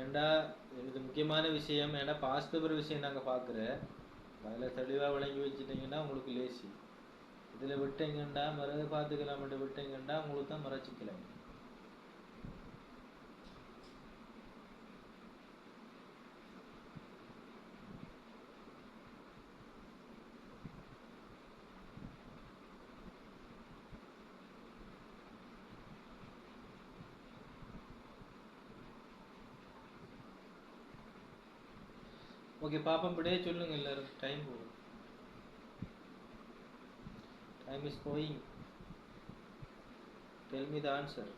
ஏண்டா இது முக்கியமான விஷயம். ஏன்னா பாஸ் பேப்பர் விஷயம் நாங்கள் பார்க்குறேன். அதில் தெளிவாக விளங்கி வச்சுட்டீங்கன்னா உங்களுக்கு லேசி. இதில் விட்டீங்கண்டா மறந்து பார்த்துக்கலாம்ட்டு விட்டீங்கண்டா உங்களுக்கு தான் மறைச்சிக்கலாம். ஓகே பாப்பா இப்படியே சொல்லுங்க எல்லாரும். டைம் போகும். Time is going. Tell me the answer.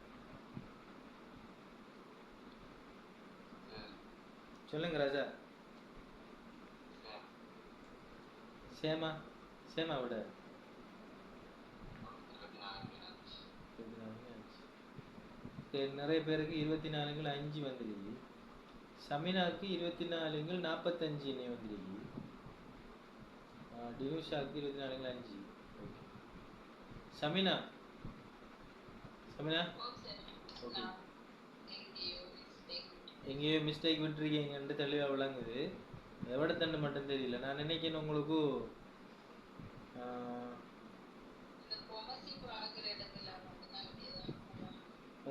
சொல்லுங்க ராஜா. சேமா சேமா விட நிறைய பேருக்கு 24/5 வந்துருக்கு. சமினாவுக்கு 24/45 வந்துருக்கு. டினுஷாவுக்கு 24/5. ஓகே சமினா சமினா ஓகே எங்கேயோ மிஸ்டேக் விட்டுருக்கீங்கன்ட்டு தெளிவாக விளங்குது. எவ்வளோ தண்டு மட்டும் தெரியல. நான் நினைக்கிறேன் உங்களுக்கு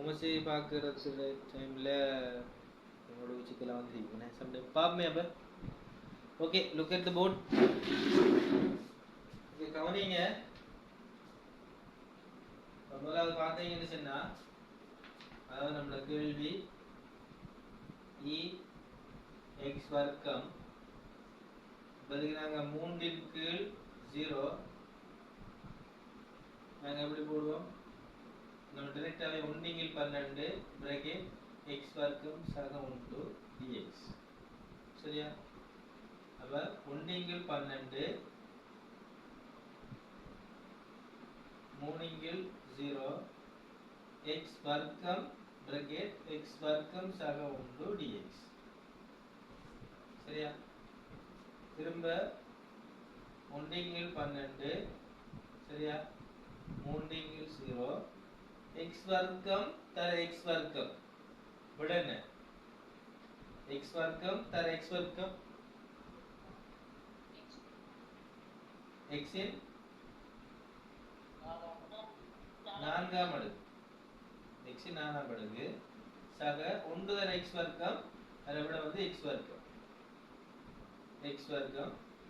உமசி பார்க்குறது டைமில் உங்களோட விஷயத்தில் வந்துருக்கீங்க. சம்டைம் பார்ப்போமே அப்போ. Okay look at the board. Okay கவனிங்க. முதலாவது பார்த்தீங்கன்னு சொன்னா அதாவது நம்மளோட கேள்வி எக்ஸ் வர்க்கம் பதிலாக 3/0 நாங்கள் எப்படி போடுவோம்? நம்ம டிரெக்டாகவே 1/12 பிராக்கெட் எக்ஸ் வர்க்கம் சக 1 dx. சரியா? அப்போ 1/12 3/0 எக்ஸ் வர்க்கம் பிராக்கெட் எக்ஸ் வர்க்கம் சக 1 dx. சரியா? திரும்ப 1/12 சரியா 3/0 எக்ஸ் வர்க்கம் தர எக்ஸ் வர்க்கம் விட என்ன எக்ஸ் வர்க்கம் தர எக்ஸ் வர்க்கம் எக்ஸின் 4ஆம் அடுக்கு எக்ஸின் 4ஆம் அடுக்கு சக 1 தர எக்ஸ் வர்க்கம் அதை விட வந்து எக்ஸ் வர்க்கம்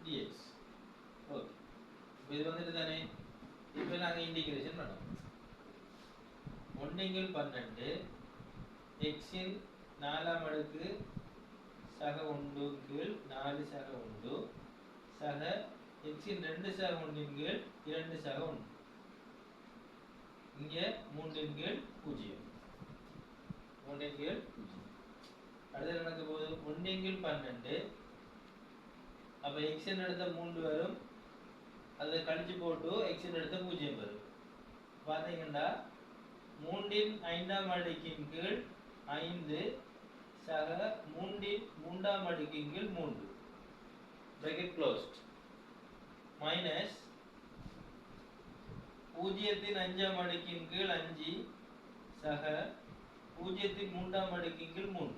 dx. ஓகே இது வந்துட்டு தானே. இப்போ நாங்கள் இன்டிகிரேஷன் பண்ணோம். 1/12 எக்ஸின் 4ஆம் அடுக்கு சக 1/4 சக 1 சக எக்ஸின் 2 சக 1/2 சக 1 இங்கே 3/0 அடுத்து நடக்க போகுது 1/12 அப்போ எக்ஸின் எடுத்த 3 வரும். அதை கழிச்சு போட்டு எக்ஸின் எடுத்த 0 வரும். பார்த்தீங்கன்னா 3/5ஆம் அடுக்கின் கீழ் 5 சக 3/3ஆம் அடுக்கின் கீழ் 3 bracket closed minus 0/5ஆம் அடுக்கின் கீழ் 5 சக 0/3ஆம் அடுக்கின் கீழ் 3.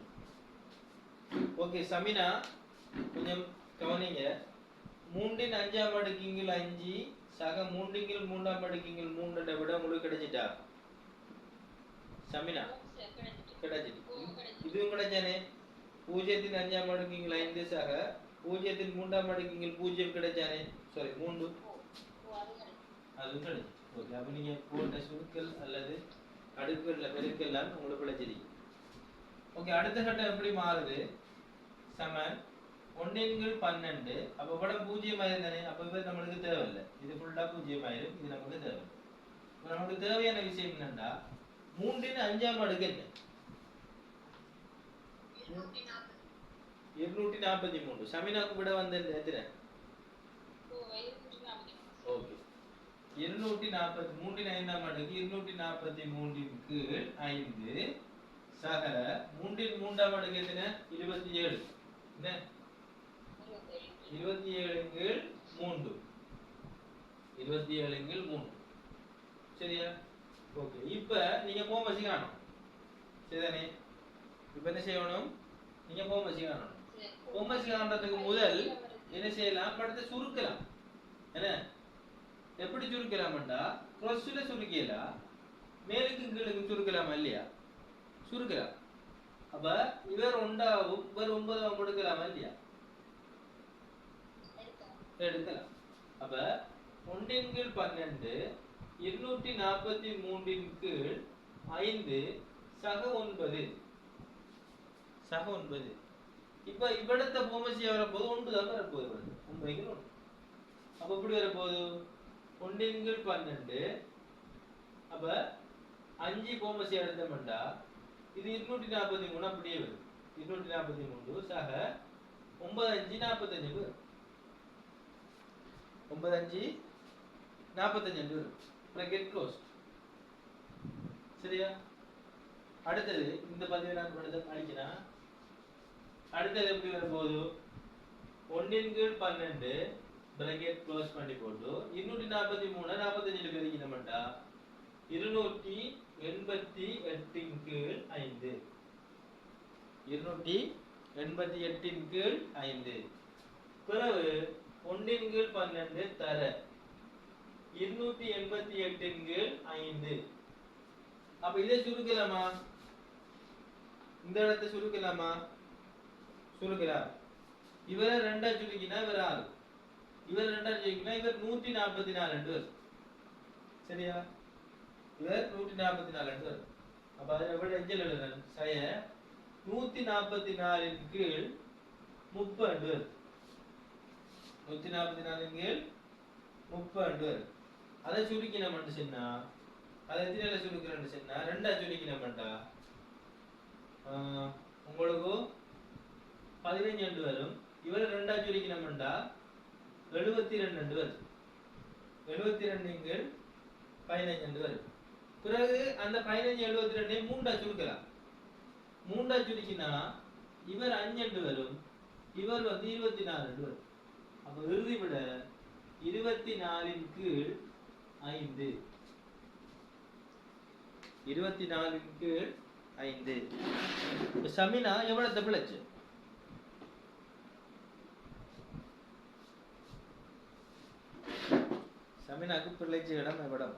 ஓகே சமினா கொஞ்சம் கவனிங்க. 3/5ஆம் அடுக்கின் கீழ் 5 சக 3/3ஆம் அடுக்கின் கீழ் 3 விட உங்களுக்கு கிடைச்சிட்டா சமினா? கிடைச்சிட்டு இதுவும் கிடைச்சானே. 0/5ஆம் அடுக்கின் கீழ் 5 சக 0/3ஆம் அடுக்கின் கீழ் 0 கிடைச்சானே. சாரி 3 அதுவும் கிடைச்சு. ஓகே அப்போ நீங்கள் போட்ட சுருக்கல் அல்லது அடுக்குகளில் பெருக்கெல்லாம் உங்களுக்கு கிடைச்சிருக்கு. ஓகே அடுத்த கட்டம் எப்படி மாறுது? சமன் 1/12 அப்போ கூட 0 ஆயிரும் தானே. அப்போ இது நம்மளுக்கு தேவையில்லை. இது ஃபுல்லாக 0 ஆயிரும். இது நமக்கு தேவை. இப்போ நமக்கு தேவையான விஷயம் என்னன்னா 3/5ஆம் அடுக்கு என்ன? 243. சமினாக்கு விட வந்து எத்தனை? ஓகே 240 மூன்றின் ஐந்தாம் அடுக்கு 243 கீழ் 5 சக மூன்றின் மூன்றாம் அடுக்கு எத்தனை 27 என்ன 27 கீழ் 3 27 கீழ் 3 சரியா ஓகே இப்போ நீங்க போமசி காணணும் சரிதானே இப்போ என்ன செய்யணும் நீங்க போமசி காணணும் போமசி காண்றதுக்கு முதல் என்ன செய்யலாம் படத்தை சுருக்கலாம் என்ன எப்படி சுருக்கலாம்டா க்ரோஸ்ல சுருக்கலாம் மேலுக்கு கீழுக்கு சுருக்கலாமா இல்லையா சுருக்கலாம் அப்ப இவர் 1ஆவும் இவர் 9ஆவும் எடுக்கலாமா இல்லையா எடுக்கலாம் அப்ப 1 இன் கீழ் 12 243 இன் கீழ் 5 சக 9 சக 9 இப்ப இவடத்த போமசி வரப்போது 1 தான் வரப்போகுது 9 அப்ப எப்படி வரப்போகுது 1 இன் கீழ் 12 அப்ப 5 போமசி எடுத்தோம்டா இது 243 அப்படியே வரும் 243 சக 9 5 45 வரும் 9 5 45 வரும் bracket closed சரியா அடுத்தது இந்த பதிவை நான் படுத்த அழிக்கிறேன் அடுத்தது எப்படி வரப்போகுது 1 இன் கீழ் 12 bracket close பண்ணி போட்டு 243 45 பெருக்கினோம்டா 288 இன் கீழ் 5 288 இன் கீழ் 5 பிறகு 1 இன் கீழ் 12 தர 288 இன் கீழ் 5 அப்ப இதை சுருக்கலாமா இந்த இடத்தை சுருக்கலாமா சுருக்கலாம் இவரை ரெண்டா சுருக்கினா இவர் 6 இவர் ரெண்டா சுருக்கினா இவர் 144 என்று வரும் சரியா இவர் 144 என்று வரும் அப்ப அதை எப்படி எஞ்சல் எழுதணும் சய 144 இன் கீழ் 30 என்று வரும் 144 இன் கீழ் 30 என்று வரும் அதை சுருக்கினோம்னு சொன்னா அதை எத்தனை சுருக்கிறேன்னு சொன்னா ரெண்டா சுருக்கினோம்டா உங்களுக்கு 15 என்று வரும் இவரை ரெண்டா சுருக்கினோம்டா 72 என்று வரும் 72 இன் கீழ் 15 என்று வரும் பிறகு அந்த 15 72 மூண்டா சுருக்கலாம் மூண்டா சுருக்கினா இவர் 5 என்று வரும் இவர் வந்து 24 என்று வரும் அப்ப இறுதி விட 24 இன் கீழ் 5 24 இன் கீழ் 5 சமினா எவ்வளவு பிழைச்சு சமினாக்கு பிழைச்ச இடம் எவ்வளவு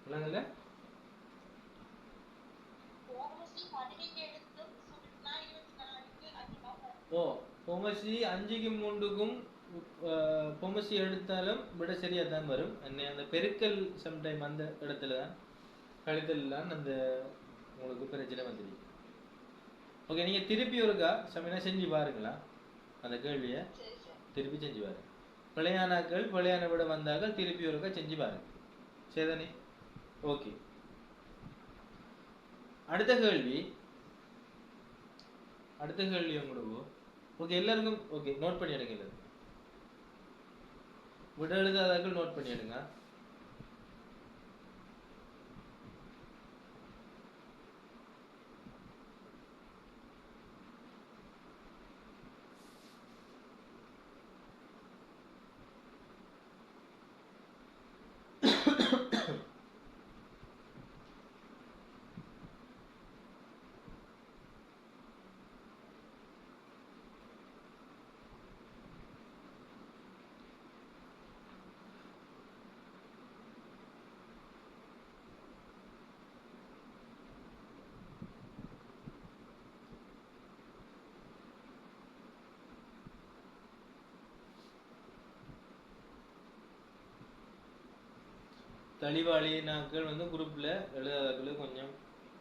இல்லங்கல்ல ஓ பொமசி 5க்கு 3க்கும் பொமசி எடுத்தாலும் விட சரியா தான் வரும் அந்த பெருக்கல் சம்டைம் அந்த இடத்துல தான் கழித்தல் தான் அந்த உங்களுக்கு பிரச்சனை வந்துருக்கு ஓகே நீங்க திருப்பி ஒருக்கா சமயனா செஞ்சு பாருங்களா அந்த கேள்வியை திருப்பி செஞ்சு பாருங்க பிழையானாக்கள் பிழையான விட வந்தார்கள் திருப்பி ஒருக்கா செஞ்சு பாருங்க சரிதானே ஓகே அடுத்த கேள்வி உங்களுக்கு ஓகே எல்லாருக்கும் ஓகே நோட் பண்ணி எடுங்க எல்லாரும் விட எழுதாதாக்கள் நோட் பண்ணி எடுங்க தெளிவாளி நாட்கள் வந்து குரூப்ல எழுதாதாக்கள் கொஞ்சம்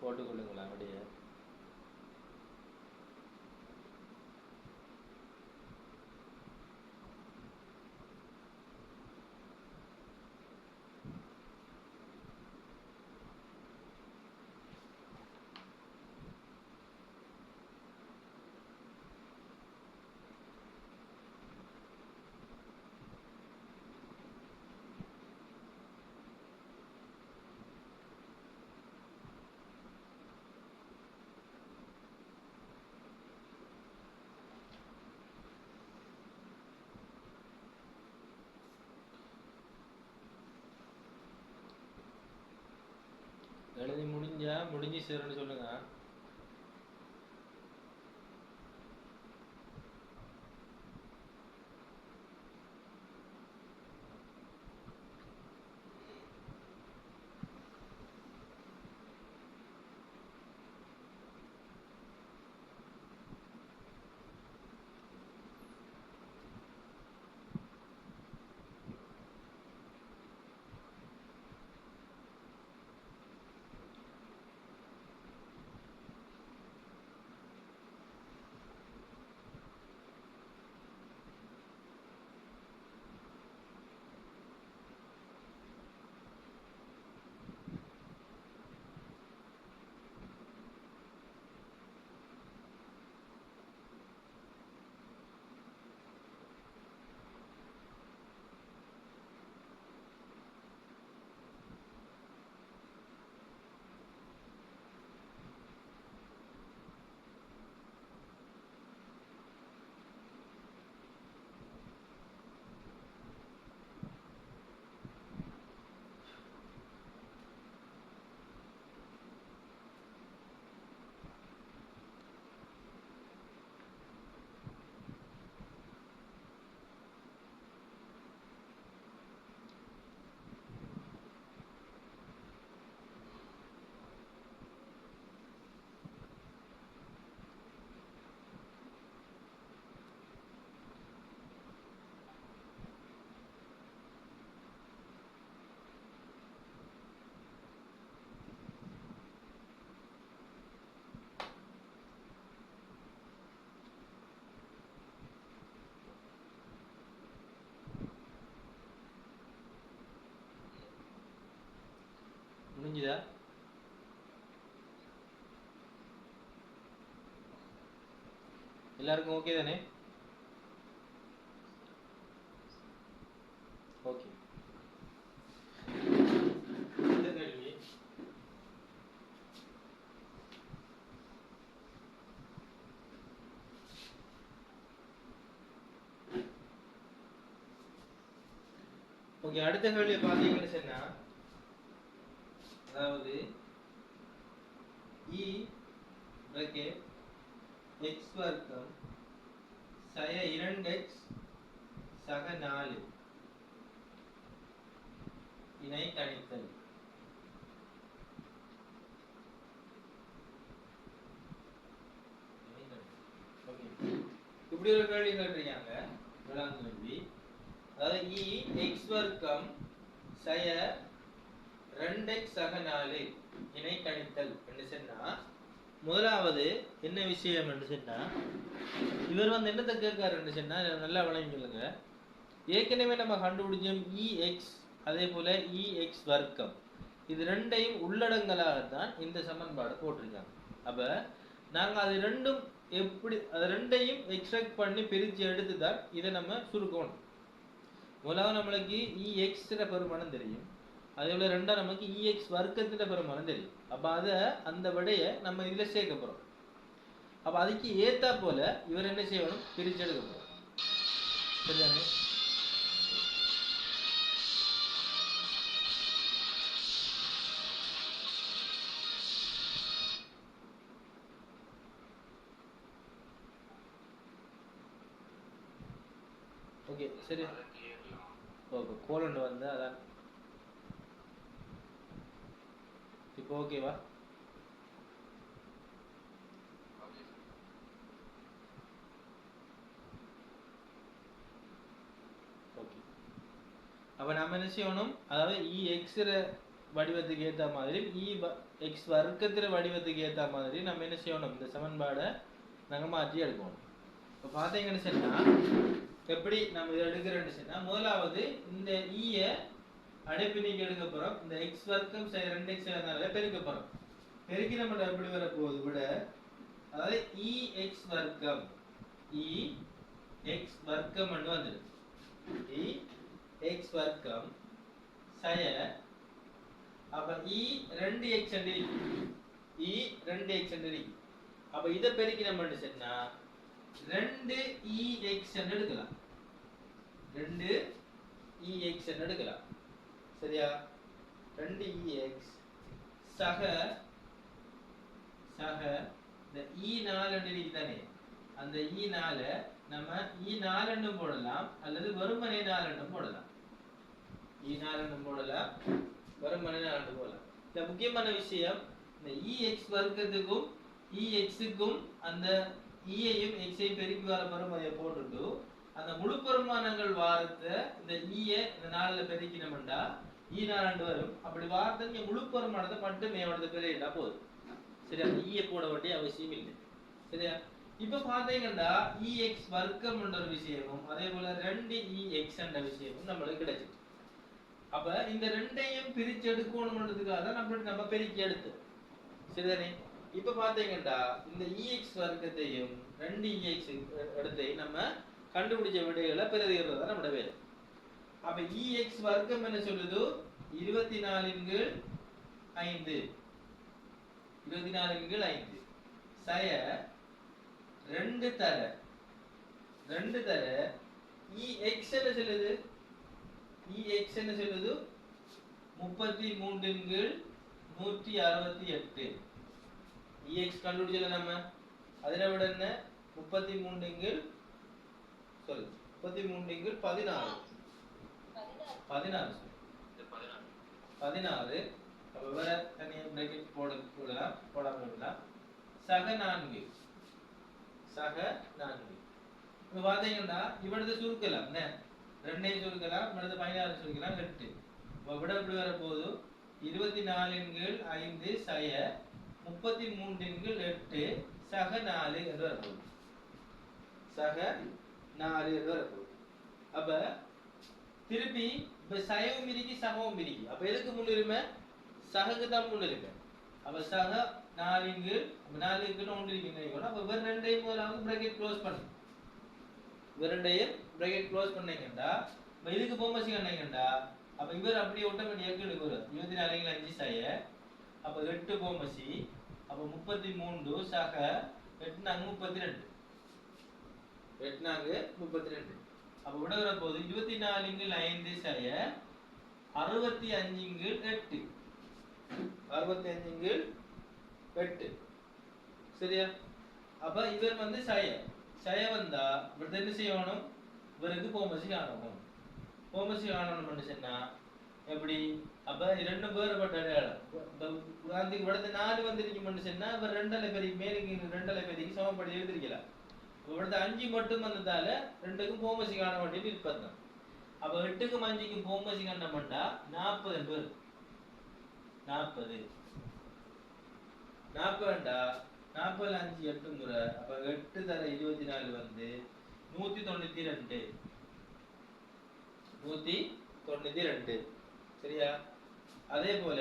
போட்டுக்கொள்ளுங்களா அப்படியே எழுதி முடிஞ்சா முடிஞ்சு சரின்னு சொல்லுங்க. முடிஞ்சுதா? எல்லாருக்கும் ஓகே தானே? ஓகே. இந்த கேள்வி ஓகே. அடுத்த கேள்வியை பார்த்தீங்கன்னு சொன்னா, அதாவது e bracket x வர்க்கம் சய 2x சக 4 இணை கணித்தல். ஓகே, இப்படி ஒரு கேள்வி கேட்டிருக்காங்க. முதலாம் கேள்வி, அதாவது e x வர்க்கம் சய 2x சக 4 இணை கணித்தல் என்று சொன்னா, முதலாவது என்ன விஷயம் என்று சொன்னா, இவர் வந்து என்னத்தை கேட்காருன்னு சொன்னா நல்லா விளங்கிக்கொள்ளுங்க. ஏற்கனவே நம்ம கண்டுபிடிச்சோம் ex, அதே போல ex வர்க்கம், இது ரெண்டையும் உள்ளடங்கலாகத்தான் இந்த சமன்பாடு போட்டிருக்காங்க. அப்ப நாங்க அது ரெண்டும் எப்படி, அது ரெண்டையும் எக்ஸ்ட்ராக்ட் பண்ணி பிரித்து எடுத்து தான் இதை நம்ம சுருக்கணும். முதலாவது நம்மளுக்கு ex பெருமானம் தெரியும், அதே போல ரெண்டா நமக்கு ex வர்க்கத்தின் பெருமானம் தெரியும். அப்ப அதை அந்த விடையை நம்ம இதுல சேர்க்க போறோம். அப்ப அதுக்கு ஏத்தா போல இவர் என்ன செய்யணும், பிரிச்சு எடுக்க போறோம். சரிதானே? ஓகே, சரி. ஓகே, கோலண்ட் வந்து அதான் இப்போ ஓகேவா? ஓகே. அப்ப நம்ம என்ன செய்யணும், அதாவது ex வடிவத்துக்கு ஏற்ற மாதிரி ex வர்க்கத்திற வடிவத்துக்கு ஏற்ற மாதிரி நம்ம என்ன செய்யணும், இந்த சமன்பாடை நாங்க மாற்றி எடுக்கணும். இப்போ பார்த்தீங்கன்னு சொன்னா, எப்படி நம்ம இதை எடுக்கிறோம்னு சொன்னா, முதலாவது இந்த ஈய அடைப்பினிக்கு எடுக்க போறோம். இந்த x வர்க்கம் 2x பெருக்க போறோம். பெருக்கி நம்ம எப்படி வர போகுது விட, அதாவது ex வர்க்கம் ex வர்க்கம் வந்துடும். ex வர்க்கம் சய, அப்ப e2x என்று இருக்கு, e2x என்று இருக்கு. அப்ப இதை பெருக்கி நம்ம என்ன சொன்னா 2ex என்று எடுக்கலாம், 2ex என்று எடுக்கலாம். சரியா? 2ex சக சக இந்த E4 இருக்குதானே, அந்த E4 நம்ம E4 போடலாம் அல்லது வெறுமனே 4 போடலாம். E4 போடலாம், வெறுமனே 4 போடலாம். இந்த முக்கியமான விஷயம், இந்த EX வர்க்கத்துக்கும் EXக்கும் அந்த E-ஐயும் X-ஐயும் பெருக்கி வர பெருமதியை போட்டுட்டு அந்த முழு பெருமானங்கள் வாரத்தை இந்த E-ஐ இந்த 4ல பெருக்கினோம்டா E4 வரும். அப்படி வாரத்தை நீங்க முழு பெருமானத்தை மட்டும் மேவோட பெருக்கிட்டா போதும். சரியா? E-ஐ போட வேண்டிய அவசியம் இல்லை. சரியா? இப்ப பாத்தீங்கன்னா EX வர்க்கம் என்ற ஒரு விஷயமும் அதே போல 2EX என்ற விஷயமும் நம்மளுக்கு கிடைச்சிருக்கு. அப்ப இந்த ரெண்டையும் பிரிச்சு எடுக்கணும்ன்றதுக்காக தான் நம்ம பெருக்கி எடுத்தோம். சரிதானே? இப்ப பாத்தீங்கன்னா இந்த EX வர்க்கத்தையும் 2EX இடத்தையும் நம்ம கண்டுபிடிச்ச விடைகளை பிரதிகிறது தான் நம்மளோட வேலை. அப்ப EX வர்க்கம் என்ன சொல்லுது? 24/5 24/5 சய 2 தர EX என்ன சொல்லுது? EX என்ன சொல்லுது? 33/168. EX கண்டுபிடிச்சல நம்ம. அதனை விட என்ன? 33 sorry 33/16 16. அப்ப வேற தனியா பிராக்கெட் போடலாம், போடாம விடலாம். சக 4 இப்ப பாத்தீங்கன்னா இவனது சுருக்கலாம் என்ன, 2ஐயும் சுருக்கலாம், இவனது 16 சுருக்கலாம் 8. அப்ப விட எப்படி வர போகுது? 24/5 சய 33/8 சக 4 என்று வரப்போகுது. சக 4 என்று வரப்போகுது. அப்ப திருப்பி இப்ப சயவும் இருக்கு, சகவும் இருக்கு. அப்ப எதுக்கு முன்னுரிமை? சகக்கு தான் முன்னுரிமை. அப்ப சக 4 4க்கு 1 இருக்குன்னு. அப்ப வேற ரெண்டையும் முதலாவது பிராக்கெட் க்ளோஸ் பண்ணு. வேற ரெண்டையும் பிராக்கெட் க்ளோஸ் பண்ணீங்கடா இப்ப இதுக்கு போமசி பண்ணீங்கடா அப்ப இவர் அப்படியே ஆட்டோமேட்டிக்கா எடுக்க வரும். 24/5 சய அப்ப 8 போமசி அப்ப 33 சக 8 32 அப்ப விட வர போகுது 24/5 சய 65/8 65/8. சரியா? அப்ப இவர் வந்து சய வந்தா இவர் என்ன செய்யணும்? இவருக்கு போமசி காணணும். போமசி காணணும்னு சொன்னா எப்படி? அப்ப இரண்டு வேறுபட்ட அடையாளம். உதாரணத்துக்கு இവിടുത്തെ 4 வந்திருக்கும்னு சொன்னா இவர் 2ல பெருக்கி மேலுக்கு 2ல பெருக்கி சமப்படுத்தி எழுதிருக்கலாம். இവിടുത്തെ 5 மட்டும் வந்ததால 2க்கும் போமசி காண வேண்டியது 20. அப்ப 8க்கும் 5க்கும் போமசி காணணும்னா 40 பேர் 40 40 5 8 முறை. அப்ப 8 தர 24 வந்து 192. சரியா? அதே போல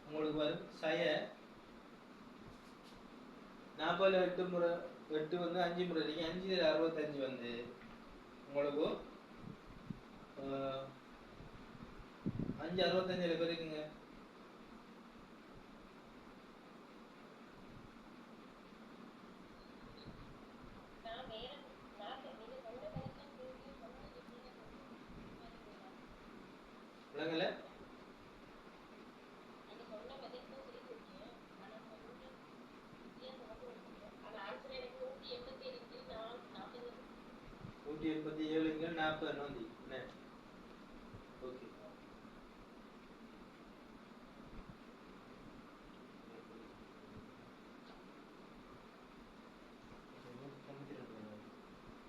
உங்களுக்கு வரும் சய 40 8 முறை 8 வந்து 5 முறை இருக்கு. 5 தர 65 வந்து உங்களுக்கு 5 65 பேருக்குங்க. விளங்கல? நூற்றி 87 40 நோந்தி என்ன? ஓகே.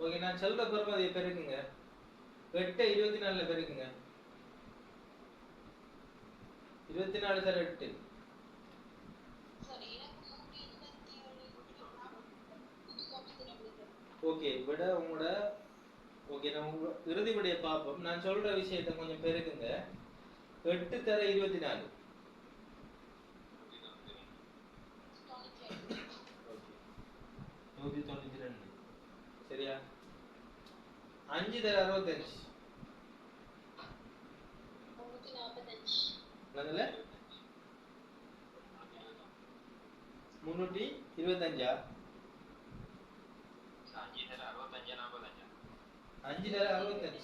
ஓகே, நான் சொல்ற பெருமதியை பெருக்குங்க. 8 24 பெருக்குங்க. 24 தர 8. ஓகே, விட உங்களோட ஓகே நம்ம இறுதி விடைய பார்ப்போம். நான் சொல்ற விஷயத்தை கொஞ்சம் பெருக்குங்க. 8 தர 24. ஓகே 192. சரியா? 5 தர 65. நல்ல 325. 5 தர 65.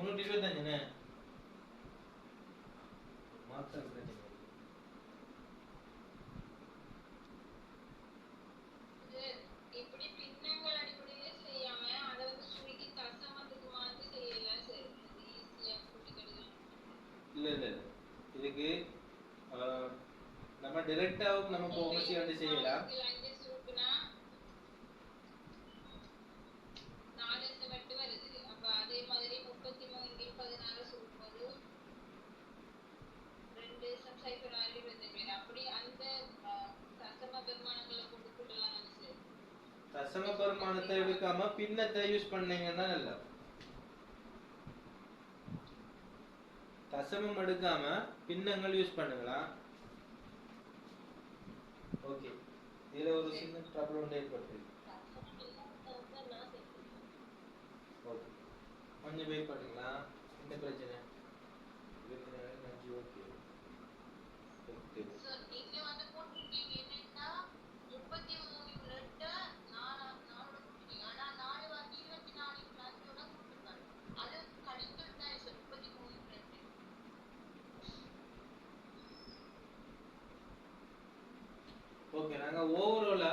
325 மாத்திரம் பிரச்சனை இது இப்படி பின்னங்கள் அடிப்படையில செய்யாம அதை வந்து சுருக்கி தசமத்துக்கு மாத்தி செய்யலாம் சார். இது ஈஸியா கூட்டிக்கலாம். இல்ல இல்ல இதுக்கு நம்ம டைரக்டா நம்ம போமசி வந்து செய்யலாம். 5 சுருக்குனா 4 செவட்டு வருது. அப்ப அதே மாதிரி 33 16 சுருக்கும்போது 2 சைபர் 25 அப்படி அந்த தசம பெருமானங்களை கொண்டு கூட்டலாம் சார். தசம பெருமானத்தை எடுக்காம பின்னத்தை யூஸ் பண்ணீங்கன்னா நல்லா. தசமம் எடுக்காம பின்னங்கள் யூஸ் பண்ணுங்களா. ஓகே இதுல ஒரு சின்ன ப்ராப்ளம் ஒன்று ஏற்பட்டு ஓகே கொஞ்சம் வெயிட் பண்ணுங்களா. என்ன பிரச்சனை ஓகே சார் நீங்க வந்து போட்டுருக்கீங்க என்னன்னா 33 ரெட்ட 4 போட்டுருக்கீங்க. ஆனா 4 வாட்டி 24 கிளாஸோட போட்டுருக்காங்க. அது கழித்தல் தான் சார் 33 ரெண்டு. ஓகே நாங்க ஓவராலா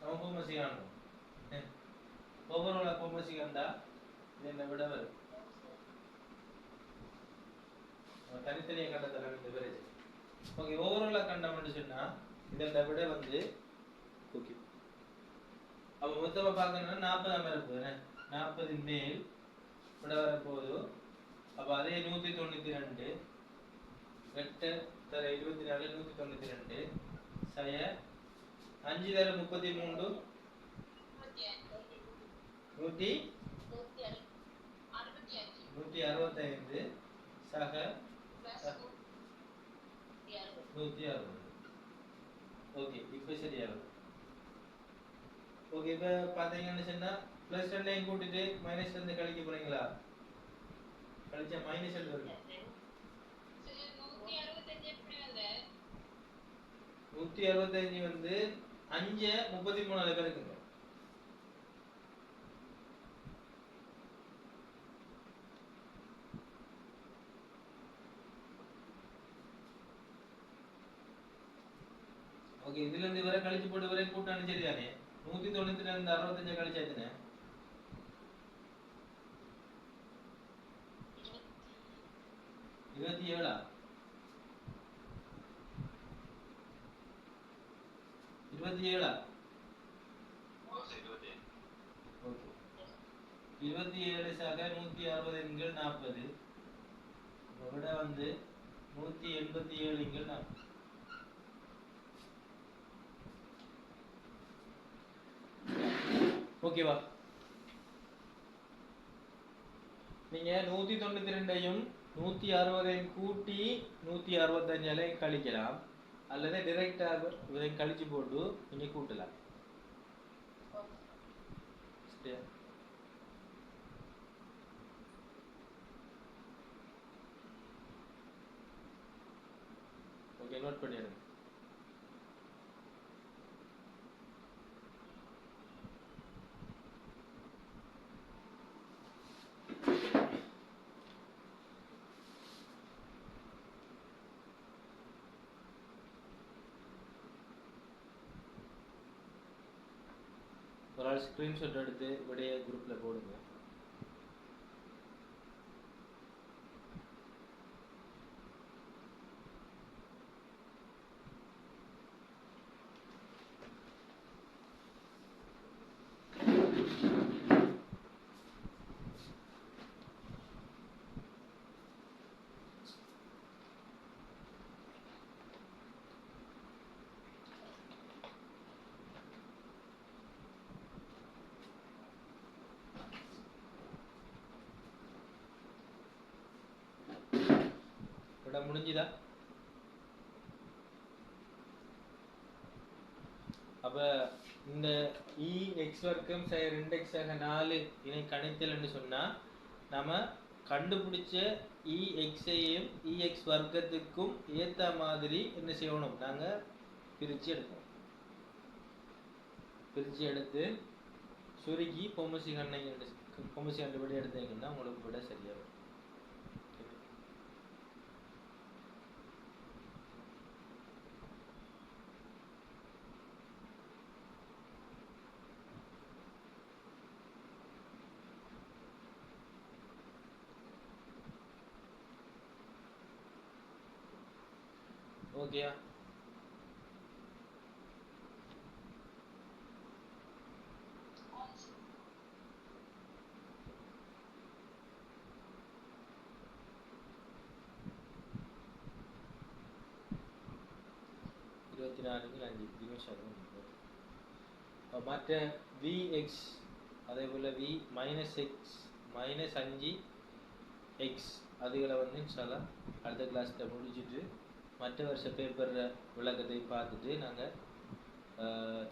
நம்ம போமசி காணும். ஓவராலா போமசி கண்டா என்ன விட வரும். தனித்தனியா கண்டதெல்லாம் இந்த விரைச்சு. ஓகே ஓவராலா கண்டோம்னு சொன்னா இதோட விட வந்து ஓகே அப்ப மொத்தமா பார்க்கணும்னா 40 இருப்பது 40 மேல் விட வரப்போகுது. அப்ப அதே 192 8 தர 24 192 சய 5 தர 33 165 சக 160. ஓகே இப்போ சரியா வரும். ஓகே இப்போ பாத்தீங்கன்னு சொன்னா பிளஸ் 2 கூட்டிட்டு மைனஸ் 2 கழிக்க போறீங்களா. கழிச்சா மைனஸ் 2 வரும். 165 வந்து 5 33 பெருக்குங்க. ஓகே இதுல இருந்து வரை கழிச்சு போட்டு வரை கூட்டானு சரிதானே. 192 இருந்து 65 கழிச்சாச்சுனே 27 27 ஓகே 27 சக 160 எண்கள் 40 விட வந்து 187 எண்கள் 40. ஓகேவா. நீங்க 192ஐயும் 160ஐயும் கூட்டி 165 கழிக்கலாம். அல்லது டைரக்டாக இதை கழிச்சு போட்டு நீங்க கூட்டலாம். சரியா. ஓகே நோட் பண்ணிடுங்க. ஒரு ஆள் ஸ்கிரீன்ஷாட் எடுத்து விடைய குரூப்ல போடுங்க. முடிஞ்சுதா. அப்ப இந்த ex வர்க்கம் 2x 4 இனை கணித்தல்னு சொன்னா நாம கண்டுபிடிச்ச ex-ஐயும் ex வர்க்கத்துக்கும் ஏத்த மாதிரி என்ன செய்யணும், நாங்க பிரிச்சு எடுப்போம். பிரிச்சு எடுத்து சுருக்கி பொம்மசி கண்டபடி எடுத்தீங்கன்னா உங்களுக்கு விட சரியா வரும். ஓகேயா? இருபத்தி நாலுக்கு 5 நிமிஷம். மற்ற Vx அதே போல் V -x -5 x அதுகளை வந்து இன்ஷால்லா அடுத்த கிளாஸில் முடிச்சுட்டு மற்ற வருஷ பேப்பர் விளக்கத்தை பார்த்துட்டு நாங்கள்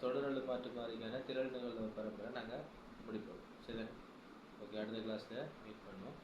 தொடரல் மாற்று மாதிரிக்கான திரள் நிகழ்வு பரம்பரை நாங்கள் முடிப்போம். சரி, ஓகே, அடுத்த கிளாஸில் மீட் பண்ணுவோம்.